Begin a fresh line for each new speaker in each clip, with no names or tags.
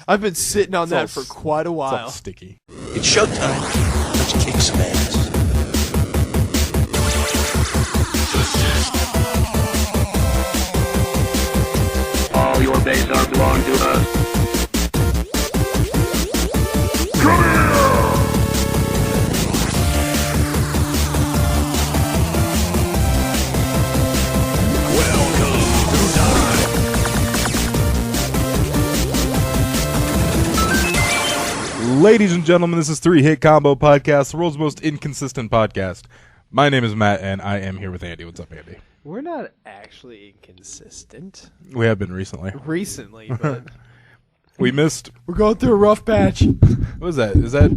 I've been sitting on that for quite a while.
It's all sticky.
It's showtime. Let's kick some ass.
All your base are belong to us. Come here!
Ladies and gentlemen, this is 3 Hit Combo Podcast, the world's most inconsistent podcast. My name is Matt, and I am here with Andy. What's up, Andy?
We're not actually inconsistent.
We have been recently.
But
We missed...
we're going through a rough patch.
What was that? Is that...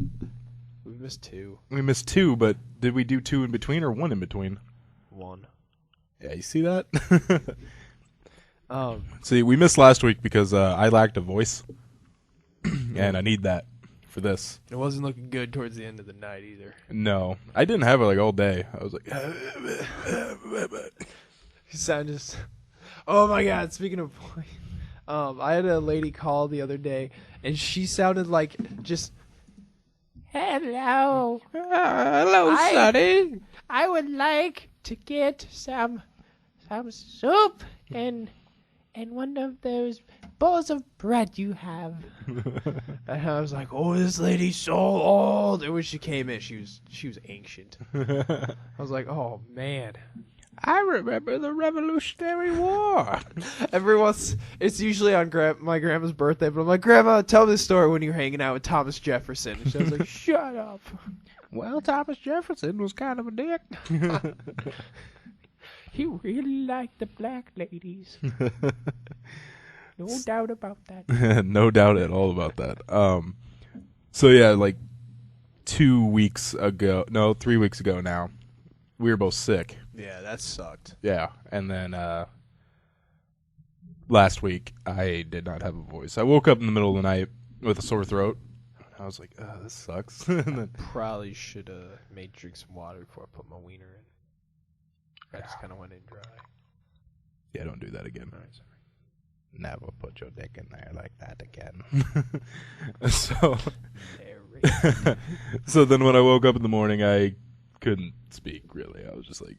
We missed 2.
We missed 2, but did we do 2 in between or 1 in between?
1.
Yeah, you see that?
Um,
See, we missed last week because I lacked a voice, and I need that for this.
It wasn't looking good towards the end of the night either.
No, I didn't have it like all day. I was like...
You sound just... Oh my god, speaking of... I had a lady call the other day, and she sounded like just... Hello.
Hello, Sonny.
I would like to get some soup and one of those bowls of bread you have. And I was like, oh, this lady's so old. And when she came in, she was ancient. I was like, oh man.
I remember the Revolutionary War.
It's usually on my grandma's birthday, but I'm like, Grandma, tell me the story when you were hanging out with Thomas Jefferson. And she was like, shut up.
Well, Thomas Jefferson was kind of a dick.
He really liked the black ladies. No doubt about that.
No doubt at all about that. So yeah, like 3 weeks ago now, we were both sick.
Yeah, that sucked.
Yeah, and then last week I did not have a voice. I woke up in the middle of the night with a sore throat. I was like, oh, this sucks. And then,
Probably should have made drink some water before I put my wiener in. I just kind of went in dry.
yeah, don't do that again.
All right, sorry.
Never put your dick in there like that again. So, so then when I woke up in the morning, I couldn't speak, really. I was just like...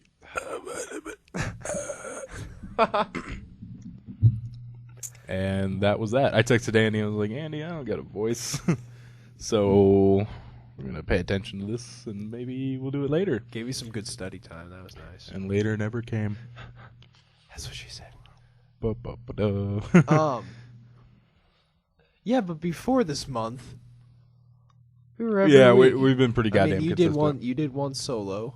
And that was that. I texted Andy and I was like, Andy, I don't got a voice. So we're going to pay attention to this and maybe we'll do it later.
Gave you some good study time. That was nice.
And later never came.
That's what she said.
Ba-ba-ba-da.
Yeah, but before this month, we were
Yeah, we've been pretty goddamn consistent.
You did one solo.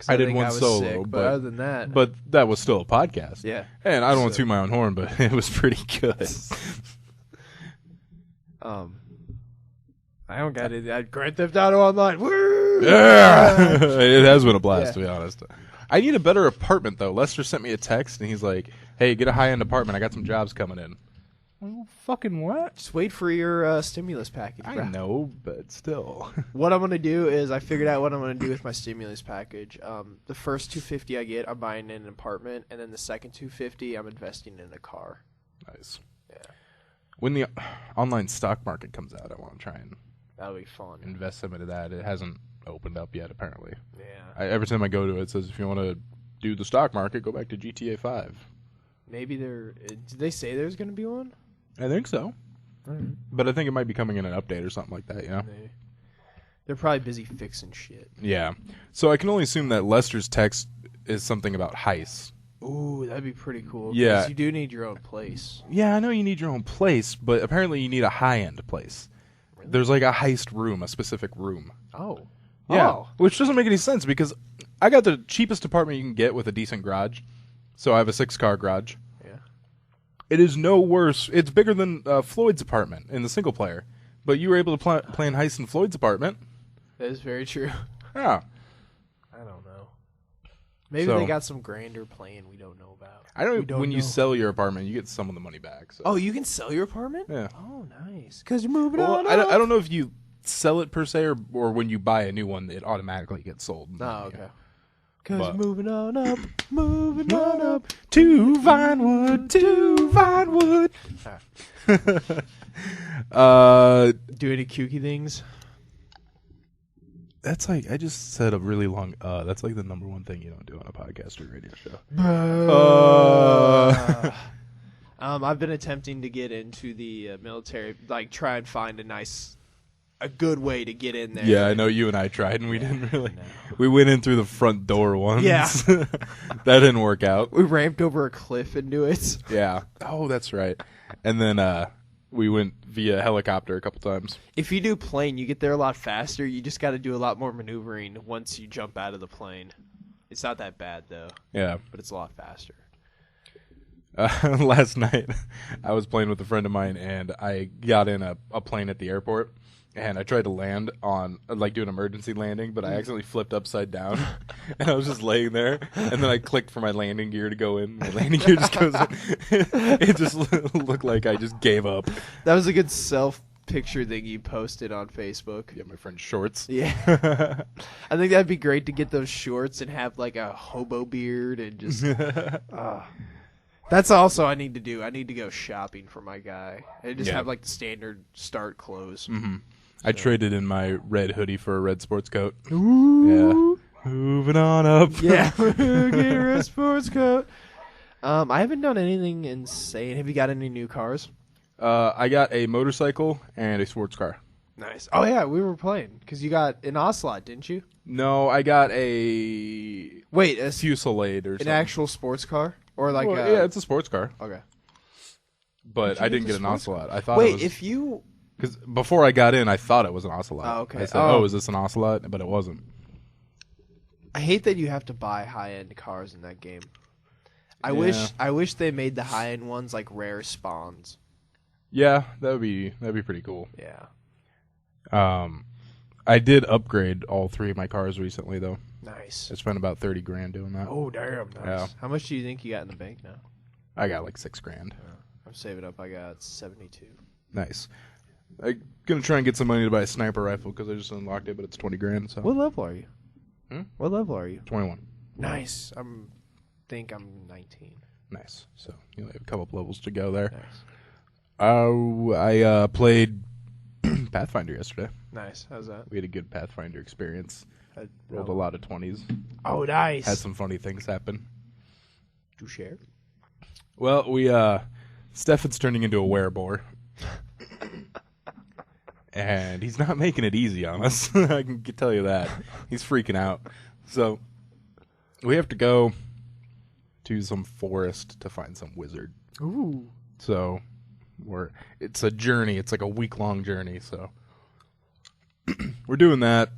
I did
think
one
was
solo,
sick, but other than that,
But that was still a podcast.
yeah.
And I don't want to toot my own horn, but it was pretty good.
I don't got it. Grand Theft Auto Online. Woo!
Yeah! It has been a blast,
Yeah.
to be honest. I need a better apartment, though. Lester sent me a text, and he's like, hey, get a high-end apartment. I got some jobs coming in. Well, fucking what?
Just wait for your stimulus package.
I
bro.
know, but still.
What I'm gonna do is I figured out what I'm gonna do with my stimulus package. The first $250 I get, I'm buying in an apartment, and then the second $250, I'm investing in a car.
Nice.
Yeah,
When the online stock market comes out, I want to try and
that'll be fun.
invest some into that. It hasn't opened up yet, apparently.
Yeah,
Every time I go to it, it says if you want to do the stock market, go back to GTA 5.
maybe did they say there's gonna be one?
I think so. But I think it might be coming in an update or something like that, you know?
Maybe. They're probably busy fixing shit.
Yeah. So I can only assume that Lester's text is something about heists.
Ooh, that'd be pretty cool. 'Cause
Yeah.
you do need your own place.
Yeah, I know you need your own place, but apparently you need a high-end place.
Really?
There's like a heist room, a specific room.
Oh.
Yeah,
Oh.
which doesn't make any sense because I got the cheapest apartment you can get with a decent garage. So I have a 6-car garage.
Yeah.
It is no worse. It's bigger than Floyd's apartment in the single player. But you were able to play in heist in Floyd's apartment.
That is very true.
Yeah.
I don't know. Maybe
So-
they got some grander plan we don't know about.
I know
We don't
when you
know.
sell your apartment, you get some of the money back. So.
Oh, you can sell your apartment?
Yeah.
Oh, nice. Because you're moving
Well,
on.
I don't know if you sell it per se or when you buy a new one, it automatically gets sold.
Oh, okay. Because
But-
moving on up, moving on up.
To Vinewood, to Vinewood.
Do any kooky things?
That's like I just said a really long. That's like the number one thing you don't do on a podcast or radio show.
I've been attempting to get into the military, like try and find a good way to get in there.
Yeah, I know you and I tried, and we didn't really. No. We went in through the front door once.
Yeah,
that didn't work out.
We ramped over a cliff into it.
Yeah. Oh, that's right. And then we went via helicopter a couple times.
If you do plane, you get there a lot faster. You just got to do a lot more maneuvering once you jump out of the plane. It's not that bad though.
Yeah,
but it's a lot faster.
Last night, I was playing with a friend of mine, and I got in a plane at the airport, and I tried to land on, like, do an emergency landing, but I accidentally flipped upside down, and I was just laying there, and then I clicked for my landing gear to go in. My landing gear just goes in. It just looked like I just gave up.
That was a good self-picture thing you posted on Facebook.
Yeah, my friend's shorts.
Yeah. I think that'd be great to get those shorts and have, like, a hobo beard and just... That's also I need to do. I need to go shopping for my guy. And just have, like, the standard start clothes.
Mm-hmm. So. I traded in my red hoodie for a red sports coat.
Ooh.
Yeah. Moving on up.
Yeah. Get a red sports coat. I haven't done anything insane. Have you got any new cars?
I got a motorcycle and a sports car.
Nice. Oh, yeah, we were playing. Because you got an Ocelot, didn't you?
No, I got a...
Wait, a
Fusillade or something.
An actual sports car? Or like
yeah, it's a sports car.
Okay.
But I didn't get an Ocelot. I thought
Wait,
it was...
if you...
Because before I got in, I thought it was an Ocelot.
Oh, okay.
I said, is this an Ocelot? But it wasn't.
I hate that you have to buy high-end cars in that game. I wish they made the high-end ones like rare spawns.
Yeah, that'd be pretty cool.
Yeah.
I did upgrade all three of my cars recently, though.
Nice.
I spent about $30,000 doing that.
Oh, damn. Nice.
Yeah.
How much do you think you got in the bank now?
I got like $6,000.
I'm saving up. I got 72.
Nice. I'm gonna try and get some money to buy a sniper rifle because I just unlocked it, but it's $20,000. So.
What level are you?
Hmm?
What level are you?
21.
Nice. Think I'm 19.
Nice. So you have a couple of levels to go there.
Nice.
I played Pathfinder yesterday.
Nice. How's that?
We had a good Pathfinder experience.
I
rolled a lot of 20s.
Oh, nice.
Had some funny things happen.
Do share?
Well, Stefan's turning into a werebore. And he's not making it easy on us. I can tell you that. He's freaking out. So we have to go to some forest to find some wizard.
Ooh.
So it's a journey. It's like a week-long journey. So we're doing that.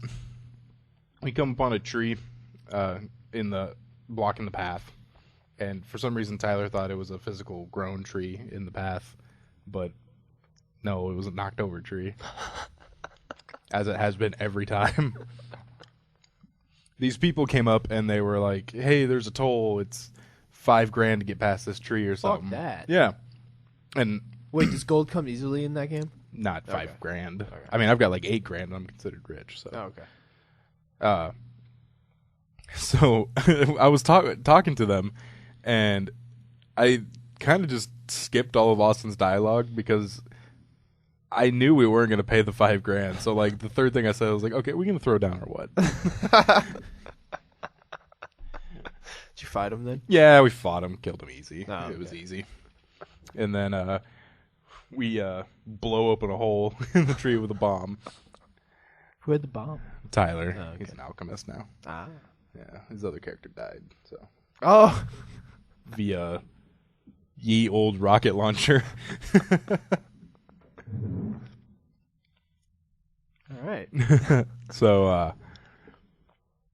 We come upon a tree blocking the path. And for some reason, Tyler thought it was a physical grown tree in the path. But no, it was a knocked over tree. As it has been every time. These people came up and they were like, hey, there's a toll. It's $5,000 to get past this tree or something.
Fuck that.
Yeah. And
wait, does gold come easily in that game?
Not $5,000.
Okay.
I mean, I've got like $8,000 and I'm considered rich. So.
Oh, okay.
So I was talking to them and I kind of just skipped all of Austin's dialogue because I knew we weren't going to pay the $5,000. So like the third thing I said, I was like, okay, we're going to throw down or what?
Did you fight him then?
Yeah, we fought him, killed him easy.
Oh,
It was easy. And then we blow open a hole in the tree with a bomb.
Who had the bomb?
Tyler.
Oh, okay.
He's an alchemist now.
Ah.
Yeah, his other character died. So
Oh.
via ye old rocket launcher.
All right.
So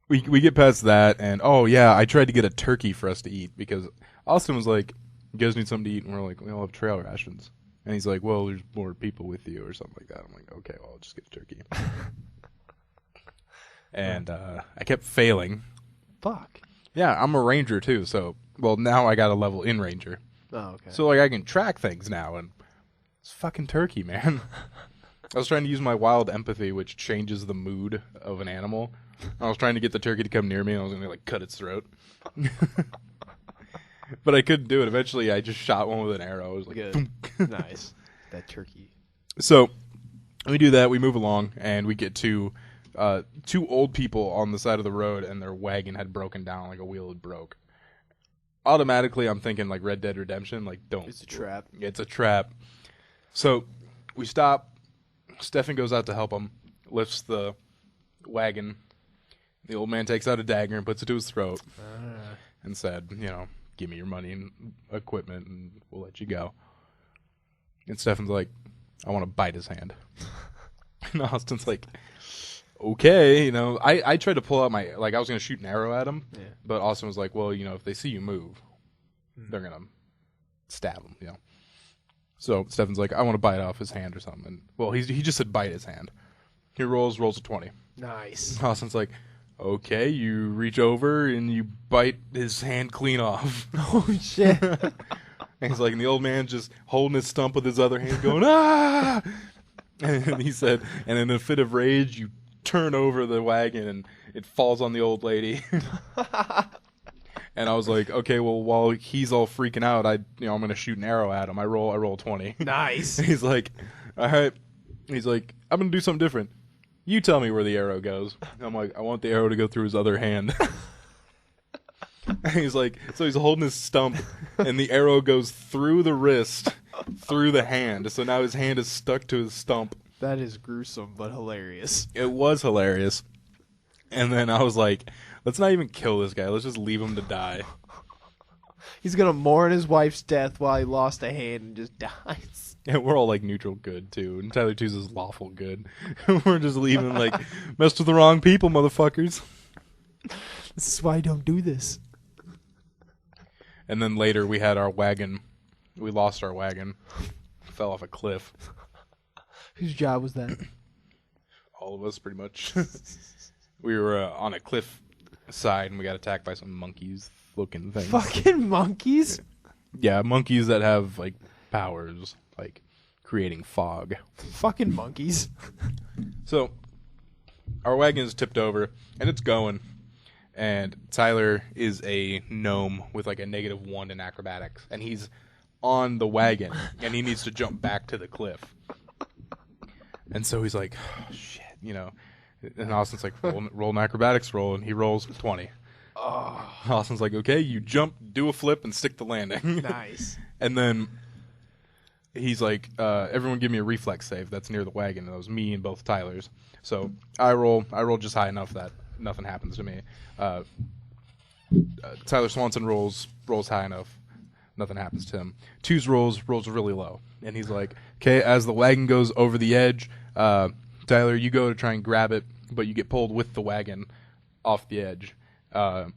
we get past that, and oh yeah, I tried to get a turkey for us to eat because Austin was like, "You guys need something to eat," and we're like, "We all have trail rations." And he's like, "Well, there's more people with you or something like that." I'm like, "Okay, well, I'll just get a turkey." And I kept failing.
Fuck.
Yeah, I'm a ranger too, so well now I got a level in ranger.
Oh, okay.
So like I can track things now, and it's fucking turkey, man. I was trying to use my wild empathy, which changes the mood of an animal. I was trying to get the turkey to come near me, and I was gonna like cut its throat. But I couldn't do it. Eventually, I just shot one with an arrow. I was like,
good. Nice. That turkey.
So we do that. We move along, and we get to two old people on the side of the road, and their wagon had broken down, like a wheel had broke. Automatically, I'm thinking like Red Dead Redemption. Like, don't.
It's a trap.
It's a trap. So we stop. Stefan goes out to help him, lifts the wagon. The old man takes out a dagger and puts it to his throat and said, give me your money and equipment and we'll let you go. And Stefan's like, I want to bite his hand. And Austin's like, okay, I tried to pull out I was going to shoot an arrow at him, but Austin was like, well, if they see you move, they're going to stab him, So Stefan's like, I want to bite off his hand or something. And, well, he just said bite his hand. He rolls a 20.
Nice.
Austin's like, okay, you reach over and you bite his hand clean off.
Oh, shit.
And he's like, and the old man just holding his stump with his other hand going, ah! And he said, and in a fit of rage, you turn over the wagon and it falls on the old lady. And I was like, okay, well, while he's all freaking out, I'm going to shoot an arrow at him. I roll 20.
Nice.
He's like, all right. He's like, I'm going to do something different. You tell me where the arrow goes. I'm like, I want the arrow to go through his other hand. And he's like, so he's holding his stump, and the arrow goes through the wrist, through the hand. So now his hand is stuck to his stump.
That is gruesome, but hilarious.
It was hilarious. And then I was like, let's not even kill this guy. Let's just leave him to die.
He's going to mourn his wife's death while he lost a hand and just dies.
And we're all like neutral good, too. And Tyler chooses lawful good. We're just leaving like, messed with the wrong people, motherfuckers.
This is why I don't do this.
And then later we had our wagon. We lost our wagon. Fell off a cliff.
Whose job was that?
All of us, pretty much. We were on a cliff side, and we got attacked by some monkeys-looking things.
Fucking monkeys?
Yeah, monkeys that have, like, powers, like creating fog.
Fucking monkeys.
So, our wagon is tipped over, and it's going. And Tyler is a gnome with, like, a -1 in acrobatics. And he's on the wagon, and he needs to jump back to the cliff. And so he's like, oh, shit, And Austin's like, roll an acrobatics roll, and he rolls 20. Oh. Austin's like, okay, you jump, do a flip, and stick the landing.
Nice.
And then he's like, everyone give me a reflex save that's near the wagon. And it was me and both Tyler's. So I roll just high enough that nothing happens to me. Tyler Swanson rolls high enough. Nothing happens to him. Two's rolls really low. And he's like, okay, as the wagon goes over the edge, Tyler, you go to try and grab it, but you get pulled with the wagon off the edge. And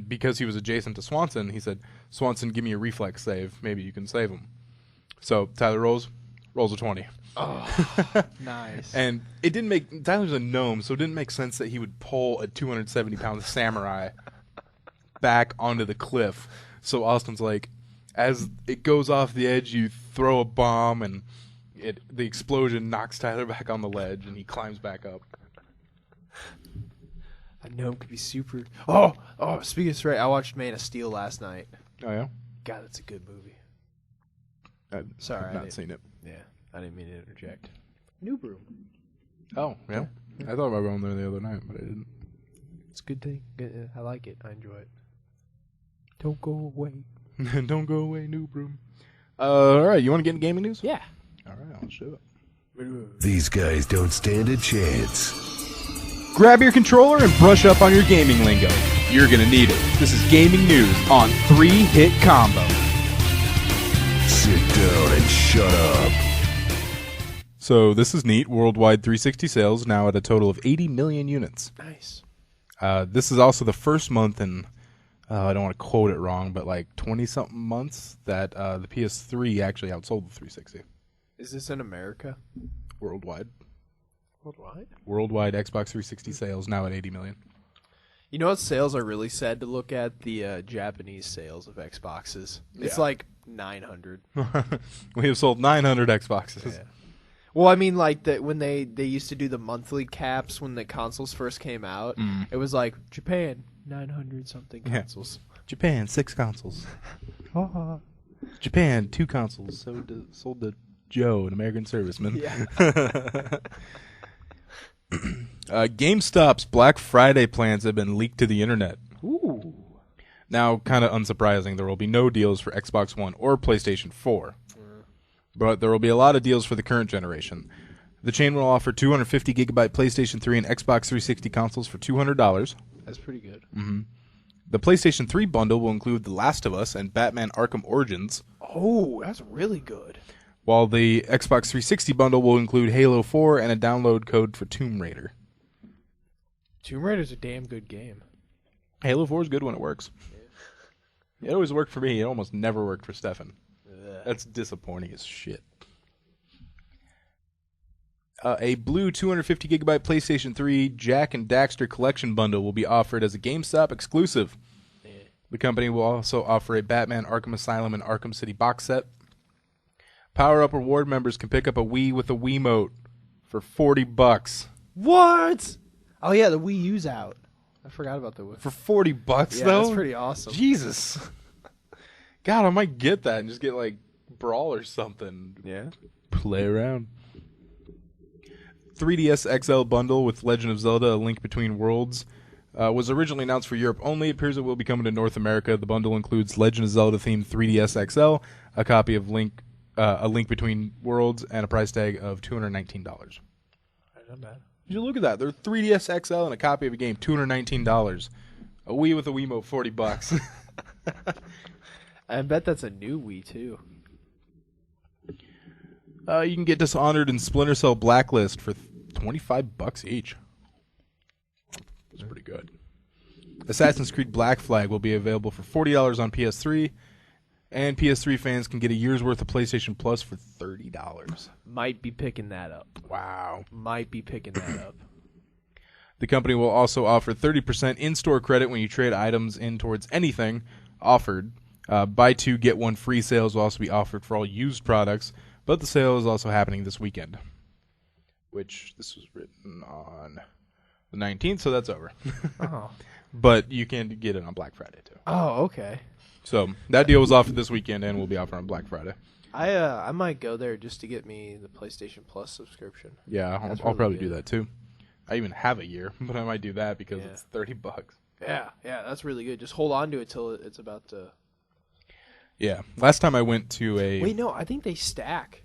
because he was adjacent to Swanson, he said, Swanson, give me a reflex save. Maybe you can save him. So Tyler rolls a 20.
Oh, nice.
And it didn't make... Tyler's a gnome, so it didn't make sense that he would pull a 270-pound samurai back onto the cliff. So Austin's like, as it goes off the edge, you throw a bomb, and the explosion knocks Tyler back on the ledge, and he climbs back up.
A gnome could be super... Oh, speaking of straight, I watched Man of Steel last night.
Oh, yeah?
God, that's a good movie.
Sorry, I've not seen it.
Yeah, I didn't mean to interject. New Broom.
Oh, yeah? I thought about going there the other night, but I didn't.
It's a good thing. I like it. I enjoy it. Don't go away.
Don't go away, New Broom. All right, you want to get into gaming news?
Yeah.
All right, let's do it.
These guys don't stand a chance.
Grab your controller and brush up on your gaming lingo. You're going to need it. This is gaming news on 3-Hit Combo.
Sit down and shut up.
So this is neat. Worldwide 360 sales now at a total of 80 million units.
Nice.
This is also the first month in, I don't want to quote it wrong, but like 20-something months that the PS3 actually outsold the 360.
Is this in America?
Worldwide.
Worldwide?
Worldwide Xbox 360 sales now at 80 million.
You know what sales are really sad to look at? The Japanese sales of Xboxes. It's
Yeah.
like 900.
We have sold 900 Xboxes.
Yeah. Well, I mean, like when they used to do the monthly caps when the consoles first ccame out. It was like Japan 900 something consoles.
Japan 6 consoles. Japan 2 consoles sold to Joe, an American serviceman.
Yeah.
GameStop's Black Friday plans have been leaked to the internet.
Ooh.
Now, kind of unsurprising, there will be no deals for Xbox One or PlayStation 4. But there will be a lot of deals for the current generation. The chain will offer 250 gigabyte PlayStation 3 and Xbox 360 consoles for $200.
That's pretty good.
The PlayStation 3 bundle will include The Last of Us and Batman Arkham Origins,
Oh, that's really good.
while the Xbox 360 bundle will include Halo 4 and a download code for Tomb Raider.
Tomb Raider's a damn good game.
Halo 4 is good when it works. It always worked for me. It almost never worked for Stefan. That's disappointing as shit. A blue 250 gigabyte PlayStation 3 Jack and Daxter collection bundle will be offered as a GameStop exclusive. The company will also offer a Batman Arkham Asylum and Arkham City box set. Power Up Reward members can pick up a Wii with a Wiimote for $40.
What? Oh yeah, the Wii U's out. I forgot about the Wii.
For $40
Yeah,
though?
that's pretty awesome.
Jesus. God, I might get that and just get like Brawl or something.
Yeah.
Play around. 3DS XL bundle with Legend of Zelda: A Link Between Worlds was originally announced for Europe only. It appears it will be coming to North America. The bundle includes Legend of Zelda themed 3DS XL, a copy of A Link Between Worlds, and a price tag of $219.
Not bad.
You look at that. They're 3DS XL and a copy of a game, $219. A Wii with a Wiimote, $40.
I bet that's a new Wii too.
You can get Dishonored and Splinter Cell Blacklist for $25 each. That's pretty good. Assassin's Creed Black Flag will be available for $40 on PS3, and PS3 fans can get a year's worth of PlayStation Plus for $30.
Might be picking that up.
Wow.
Might be picking that up.
The company will also offer 30% in-store credit when you trade items in towards anything offered. Buy two, get one free sales will also be offered for all used products, but the sale is also happening this weekend, which this was written on the 19th, so that's over.
Oh.
But you can get it on Black Friday, too.
Oh, okay.
So that deal was offered this weekend and will be offered on Black Friday.
I might go there just to get me the PlayStation Plus subscription.
Yeah, I'll
really
probably
good.
do that, too. I even have a year, but I might do that because it's $30.
Yeah, that's really good. Just hold on to it till it's about to.
Yeah. Last time I went to a...
Wait, no, I think they stack.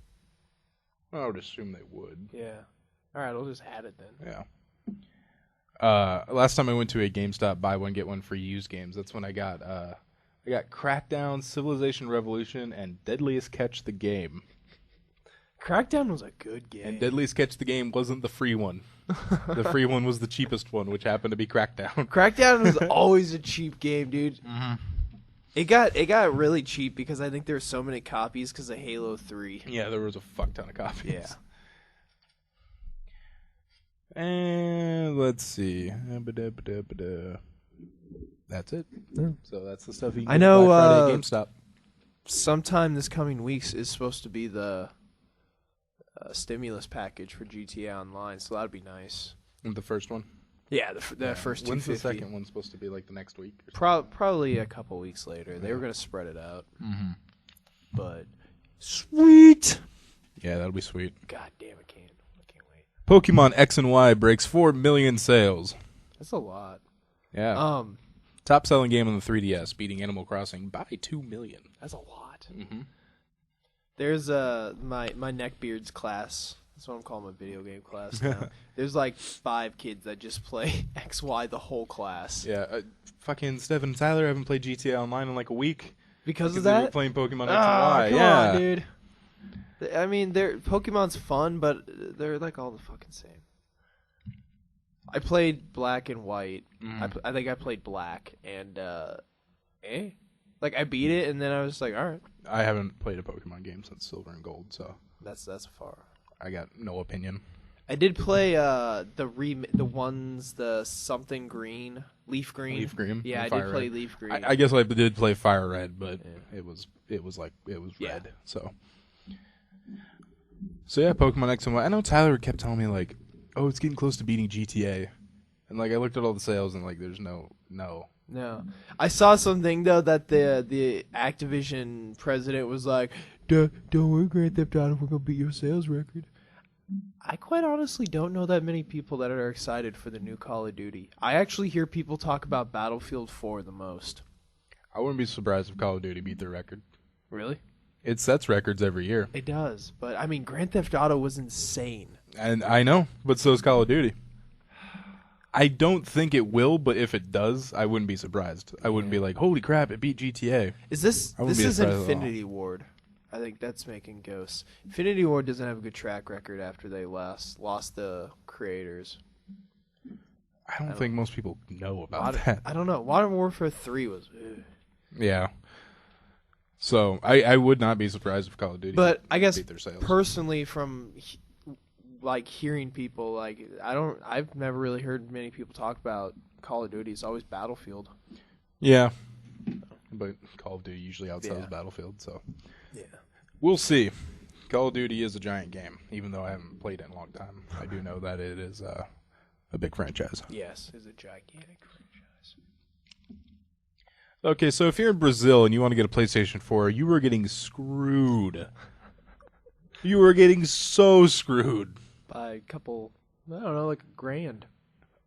I would assume they would.
Yeah. All right, I'll just add it then.
Yeah. Last time I went to a GameStop buy one get one free used games. That's when I got Crackdown, Civilization Revolution, and Deadliest Catch the Game.
Crackdown was a good game.
And Deadliest Catch the Game wasn't the free one. The free one was the cheapest one, which happened to be Crackdown.
Crackdown was always a cheap game, dude. Mm-hmm. It got really cheap because I think there were so many copies because of Halo 3.
Yeah, there was a fuck ton of copies.
Yeah.
And let's see. That's it.
Yeah.
So that's the stuff you can
I
get
know,
at Black Friday at GameStop.
Sometime this coming weeks is supposed to be the stimulus package for GTA Online, so that'd be nice.
The first one?
Yeah, the first 250.
When's the second one supposed to be, like the next week?
Probably a couple weeks later. They were going to spread it out.
Mm-hmm.
But sweet.
Yeah, that'll be sweet.
God damn, I can't wait.
Pokemon X and Y breaks 4 million sales.
That's a lot.
Yeah. Top selling game on the 3DS, beating Animal Crossing by 2 million.
That's a lot.
Mm-hmm.
There's my neckbeards class. That's what I'm calling my video game class now. There's like 5 kids that just play XY the whole class.
Yeah, fucking Stephen and Tyler haven't played GTA Online in like a week.
Because of
they've been
that?
playing Pokemon X and Y.
Come
Yeah.
on, dude. I mean, Pokemon's fun, but they're like all the fucking same. I played Black and White. I think I played Black, and like I beat it, and then I was like, all right.
I haven't played a Pokemon game since Silver and Gold, so
That's far.
I got no opinion.
I did play the ones, the something green, Leaf Green.
Leaf Green.
Yeah, I
and
did
Fire
play
Red.
Leaf Green.
I guess I did play Fire Red, but it was
Yeah.
red. So yeah, Pokemon X and Y. I know Tyler kept telling me like, oh, it's getting close to beating GTA, and like I looked at all the sales and like there's no.
No, I saw something though that the Activision president was like, Don't worry, Grand Theft Auto, we're gonna beat your sales record. I quite honestly don't know that many people that are excited for the new Call of Duty. I actually hear people talk about Battlefield 4 the most.
I wouldn't be surprised if Call of Duty beat their record.
Really?
It sets records every year.
It does, but I mean, Grand Theft Auto was insane.
And I know, but so is Call of Duty. I don't think it will, but if it does, I wouldn't be surprised. I wouldn't be like, holy crap, it beat GTA.
Is this
I wouldn't
this
be
is
surprised at all.
Infinity Ward? I think that's making Ghosts. Infinity Ward doesn't have a good track record after they lost the creators.
I don't think most people know about that.
I don't know. Modern Warfare 3 was...
Yeah. So, I would not be surprised if Call of Duty
But I guess
beat their sales.
personally from like hearing people, like I've never really heard many people talk about Call of Duty. It's always Battlefield.
Yeah. But Call of Duty usually outsells Battlefield, so...
Yeah.
We'll see. Call of Duty is a giant game, even though I haven't played it in a long time. I do know that it is a big franchise.
Yes, it's a gigantic franchise.
Okay, so if you're in Brazil and you want to get a PlayStation 4, you were getting screwed. You were getting so screwed.
By a couple, I don't know, like $1,000.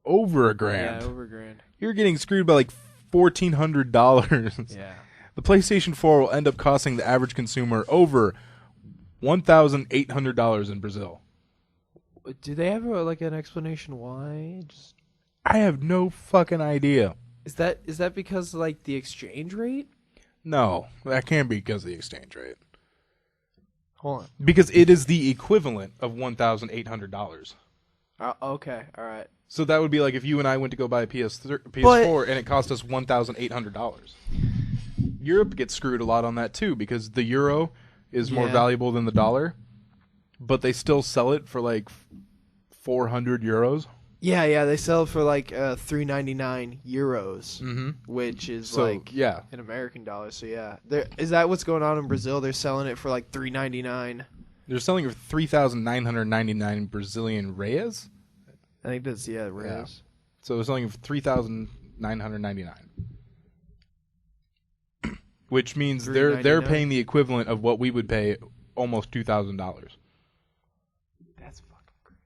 Over $1,000.
Yeah, over $1,000.
You're getting screwed by like $1,400.
Yeah.
The PlayStation 4 will end up costing the average consumer over $1,800 in Brazil.
Do they have like an explanation why?
I have no fucking idea.
Is that because like the exchange rate?
No, that can't be because of the exchange rate.
Hold on.
Because it is the equivalent of $1,800.
Okay, all right.
So that would be like if you and I went to go buy a PS4 and it cost us $1,800. Europe gets screwed a lot on that too because the euro is more valuable than the dollar, but they still sell it for like 400 euros.
Yeah, they sell it for like 3.99 euros, which is like an American dollar. So yeah, is that what's going on in Brazil? They're selling it for like 3.99.
They're selling it for 3,999 Brazilian reais.
I think that's reais.
Yeah. So they're selling it for 3,999, which means they're paying the equivalent of what we would pay, almost $2,000.
That's fucking crazy.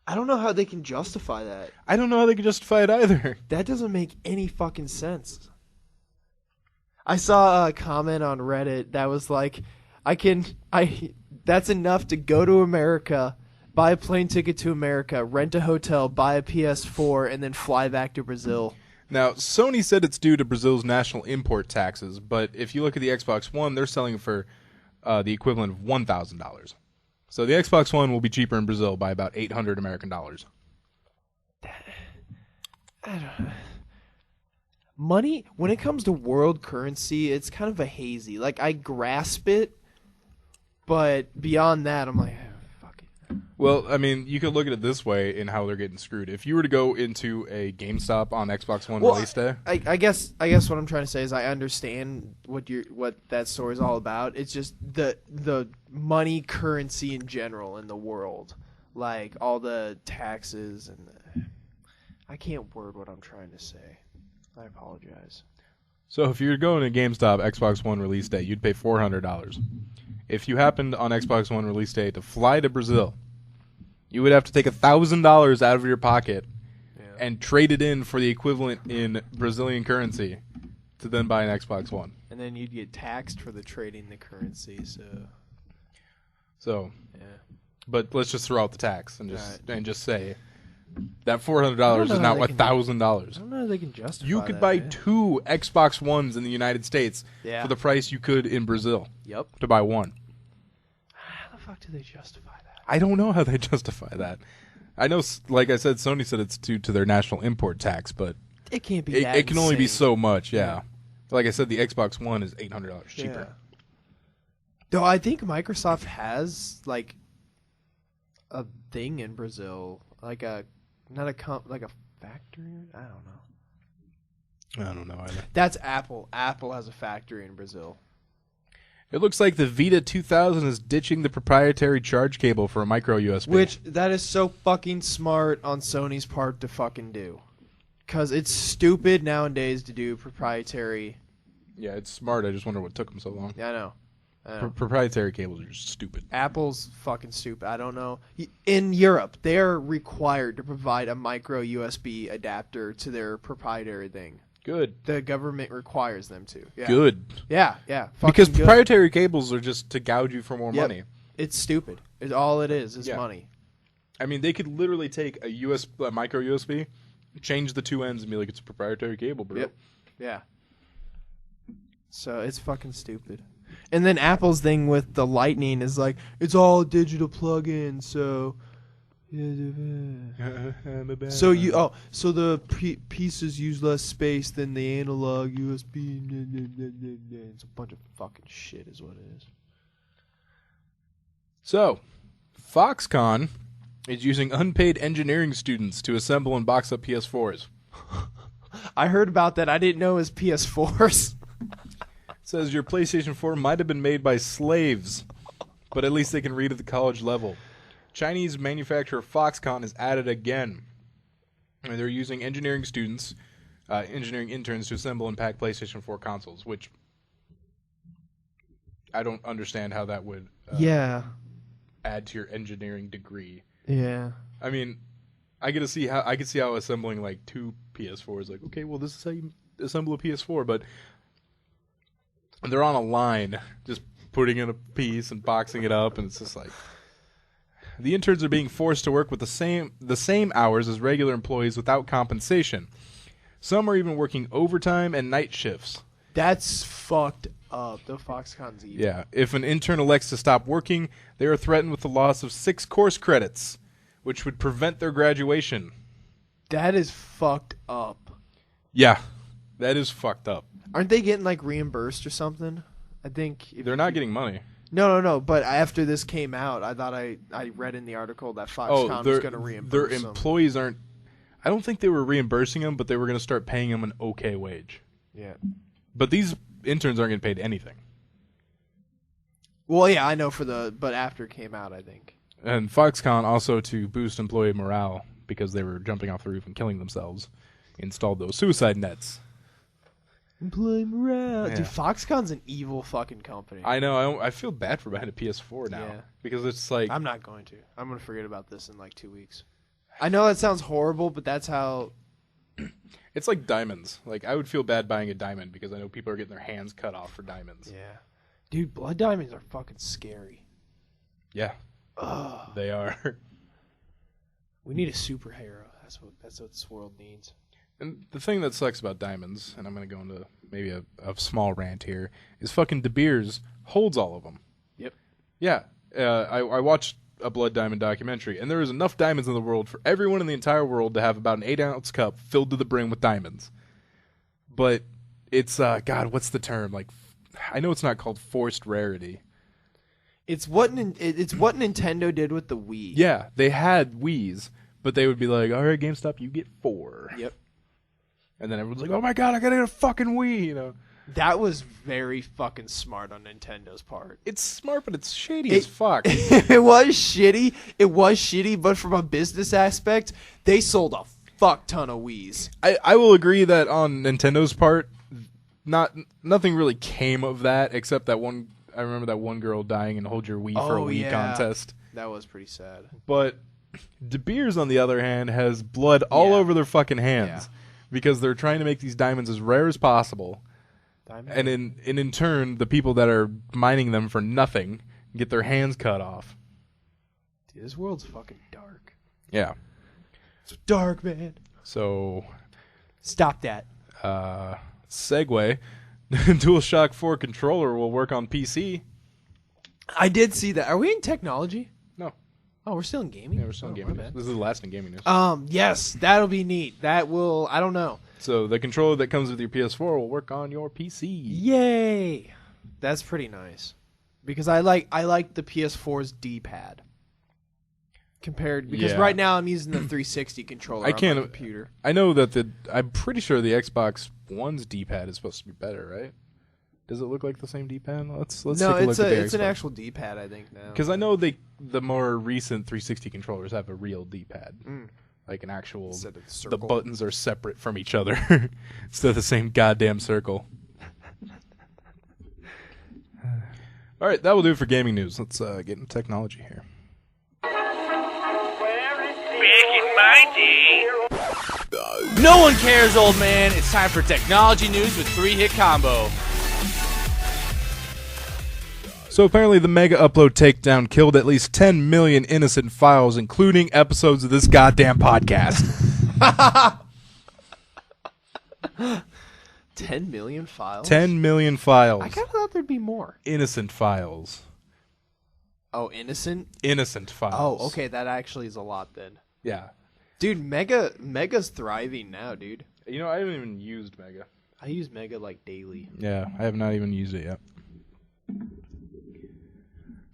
I don't know how they can justify that.
I don't know how they can justify it either.
That doesn't make any fucking sense. I saw a comment on Reddit that was like, that's enough to go to America, buy a plane ticket to America, rent a hotel, buy a PS4, and then fly back to Brazil.
Now, Sony said it's due to Brazil's national import taxes, but if you look at the Xbox One, they're selling for the equivalent of $1,000. So the Xbox One will be cheaper in Brazil by about $800 American dollars.
I don't know. Money, when it comes to world currency, it's kind of a hazy. Like, I grasp it, but beyond that, I'm like, fuck it.
Well, I mean, you could look at it this way in how they're getting screwed. If you were to go into a GameStop on Xbox One release day,
I guess what I'm trying to say is I understand what that story is all about. It's just the money currency in general in the world, like all the taxes and I can't word what I'm trying to say. I apologize.
So if you're going to GameStop Xbox One release day, you'd pay $400. If you happened on Xbox One release day to fly to Brazil, you would have to take $1,000 out of your pocket and trade it in for the equivalent in Brazilian currency to then buy an Xbox One.
And then you'd get taxed for the trading the currency.
So,
yeah.
But let's just throw out the tax and just say that
I
$400
don't
is
know
now
how they can
$1,000.
I don't know if they can justify
You could
that,
buy
man.
2 Xbox Ones in the United States for the price you could in Brazil
Yep.
to buy one.
How the fuck do they justify that?
I don't know how they justify that. I know, like I said, Sony said it's due to their national import tax, but
It can't be that
it can only be
insane.
so much, yeah. Like I said, the Xbox One is $800 cheaper.
Yeah. Though I think Microsoft has like a thing in Brazil, like a like a factory. I don't know.
I don't know either.
That's Apple. Apple has a factory in Brazil.
It looks like the Vita 2000 is ditching the proprietary charge cable for a micro USB.
Which that is so fucking smart on Sony's part to fucking do, because it's stupid nowadays to do proprietary.
Yeah, it's smart. I just wonder what took them so long.
Yeah, I know.
Proprietary cables are just stupid.
Apple's fucking stupid. I don't know. In Europe, they're required to provide a micro USB adapter to their proprietary thing.
Good.
The government requires them to. Yeah.
Good.
Yeah.
Because
Fucking good.
proprietary cables are just to gouge you for more
Yep.
money.
It's stupid. All it is
Yeah.
money.
I mean, they could literally take a micro USB, change the two ends, and be like, it's a proprietary cable, bro.
Yep. Yeah. So it's fucking stupid. And then Apple's thing with the Lightning is like, it's all digital plug-in, so... So the pieces use less space than the analog USB. It's a bunch of fucking shit is what it is.
So, Foxconn is using unpaid engineering students to assemble and box up PS4s.
I heard about that. I didn't know it was PS4s.
It says your PlayStation 4 might have been made by slaves, but at least they can read at the college level. Chinese manufacturer Foxconn is at it again. And they're using engineering students, engineering interns to assemble and pack PlayStation 4 consoles, which I don't understand how that would add to your engineering degree.
Yeah.
I mean, I could see how assembling like two PS4s, like, okay, well, this is how you assemble a PS4, but they're on a line, just putting in a piece and boxing it up, and it's just like the interns are being forced to work with the same hours as regular employees without compensation. Some are even working overtime and night shifts.
That's fucked up. The Foxconn's evil.
Yeah, if an intern elects to stop working, they are threatened with the loss of 6 course credits, which would prevent their graduation.
That is fucked up.
Yeah, that is fucked up.
Aren't they getting like reimbursed or something? I think
They're not getting money.
No. But after this came out, I thought I read in the article that Foxconn was going to reimburse
their
them.
employees aren't. I don't think they were reimbursing them, but they were going to start paying them an okay wage.
Yeah.
But these interns aren't getting paid anything.
Well, yeah, I know but after it came out, I think.
And Foxconn also, to boost employee morale because they were jumping off the roof and killing themselves, installed those suicide nets.
Employee morale.
Yeah.
Dude, Foxconn's an evil fucking company.
I know. I feel bad for buying a PS4 now because it's like
I'm not going to. I'm going to forget about this in like 2 weeks. I know that sounds horrible, but that's how...
It's like diamonds. Like, I would feel bad buying a diamond because I know people are getting their hands cut off for diamonds.
Yeah. Dude, blood diamonds are fucking scary.
Yeah.
Ugh.
They are.
We need a superhero. That's what this world needs.
And the thing that sucks about diamonds, and I'm going to go into maybe a small rant here, is fucking De Beers holds all of them.
Yep.
Yeah. I watched a blood diamond documentary, and there is enough diamonds in the world for everyone in the entire world to have about an 8-ounce cup filled to the brim with diamonds. But it's, God, what's the term? Like, I know it's not called forced rarity.
It's what Nintendo did with the Wii.
Yeah, they had Wiis, but they would be like, all right, GameStop, you get 4.
Yep.
And then everyone's like, oh my God, I gotta get a fucking Wii, you know.
That was very fucking smart on Nintendo's part.
It's smart, but it's shady as fuck.
It was shitty, but from a business aspect, they sold a fuck ton of Wiis.
I will agree that on Nintendo's part, nothing really came of that except that one. I remember that one girl dying and hold your Wii for a Wii contest.
That was pretty sad.
But De Beers, on the other hand, has blood all over their fucking hands because they're trying to make these diamonds as rare as possible. And in turn, the people that are mining them for nothing get their hands cut off.
Dude, this world's fucking dark.
Yeah.
It's dark, man.
So,
stop that.
Segue. DualShock 4 controller will work on PC.
I did see that. Are we in technology?
No.
Oh, we're still in gaming?
Yeah, we're still in gaming news. This is the last in gaming news.
Yes, that'll be neat. That will, I don't know.
So the controller that comes with your PS4 will work on your PC.
Yay! That's pretty nice. Because I like the PS4's D-pad. Because right now I'm using the 360 controller on my computer.
I know that I'm pretty sure the Xbox One's D-pad is supposed to be better, right? Does it look like the same D-pad? Let's take a look at the
it's an actual D-pad, I think, now.
Because I know the more recent 360 controllers have a real D-pad. Like an actual...
Instead of the circle.
The buttons are separate from each other. Instead of the same goddamn circle. All All right, that will do it for gaming news. Let's get into technology here.
No one cares, old man. It's time for technology news with 3-hit combo.
So apparently the mega upload takedown killed at least 10 million innocent files, including episodes of this goddamn podcast.
10 million files?
10 million files.
I kind of thought there'd be more.
Innocent files.
Oh, innocent?
Innocent files.
Oh, okay. That actually is a lot then.
Yeah.
Dude, Mega's thriving now, dude.
You know, I haven't even used Mega.
I use Mega like daily.
Yeah, I have not even used it yet.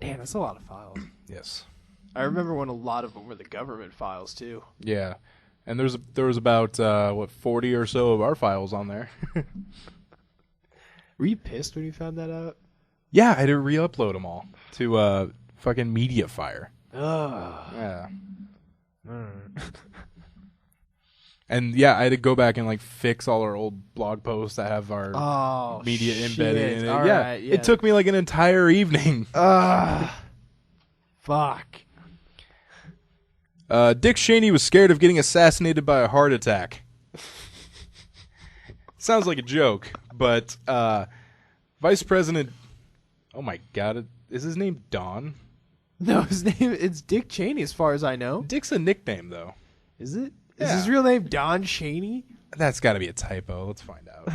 Damn, that's a lot of files.
Yes.
I remember when a lot of them were the government files too.
Yeah. And there was about 40 or so of our files on there.
Were you pissed when you found that out?
Yeah, I had to re-upload them all to fucking MediaFire.
Ugh.
Yeah. And yeah, I had to go back and like fix all our old blog posts that have our media embedded in it.
All
Yeah,
right,
it took me like an entire evening.
Fuck.
Dick Cheney was scared of getting assassinated by a heart attack. Sounds like a joke, but Vice President... Oh my god, is his name Don?
No, it's Dick Cheney as far as I know.
Dick's a nickname, though.
Is it? Is
Yeah.
his real name Don Cheney?
That's got to be a typo. Let's find out.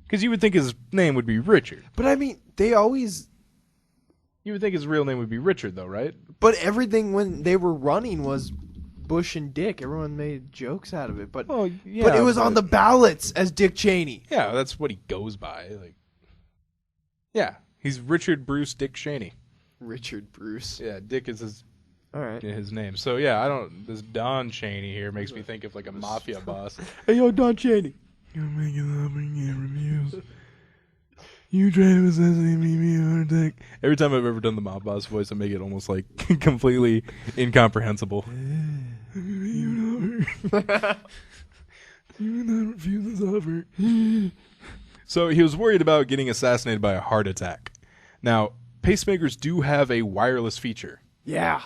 Because you would think his name would be Richard.
But I mean, they always...
You would think his real name would be Richard, though, right?
But everything when they were running was Bush and Dick. Everyone made jokes out of it. But,
Oh, yeah.
but it was on the ballots as Dick Cheney.
Yeah, that's what he goes by. Like, yeah, he's Richard Bruce Dick Cheney.
Richard Bruce.
Yeah, Dick is
All right.
his name. So yeah, this Don Cheney here makes me think of like a mafia boss.
Hey, yo, Don Cheney.
You're making love and get reviews. You try to assassinate me, heart attack. Every time I've ever done the mob boss voice, I make it almost like completely incomprehensible. You not refuse this offer. So he was worried about getting assassinated by a heart attack. Now, pacemakers do have a wireless feature.
Yeah.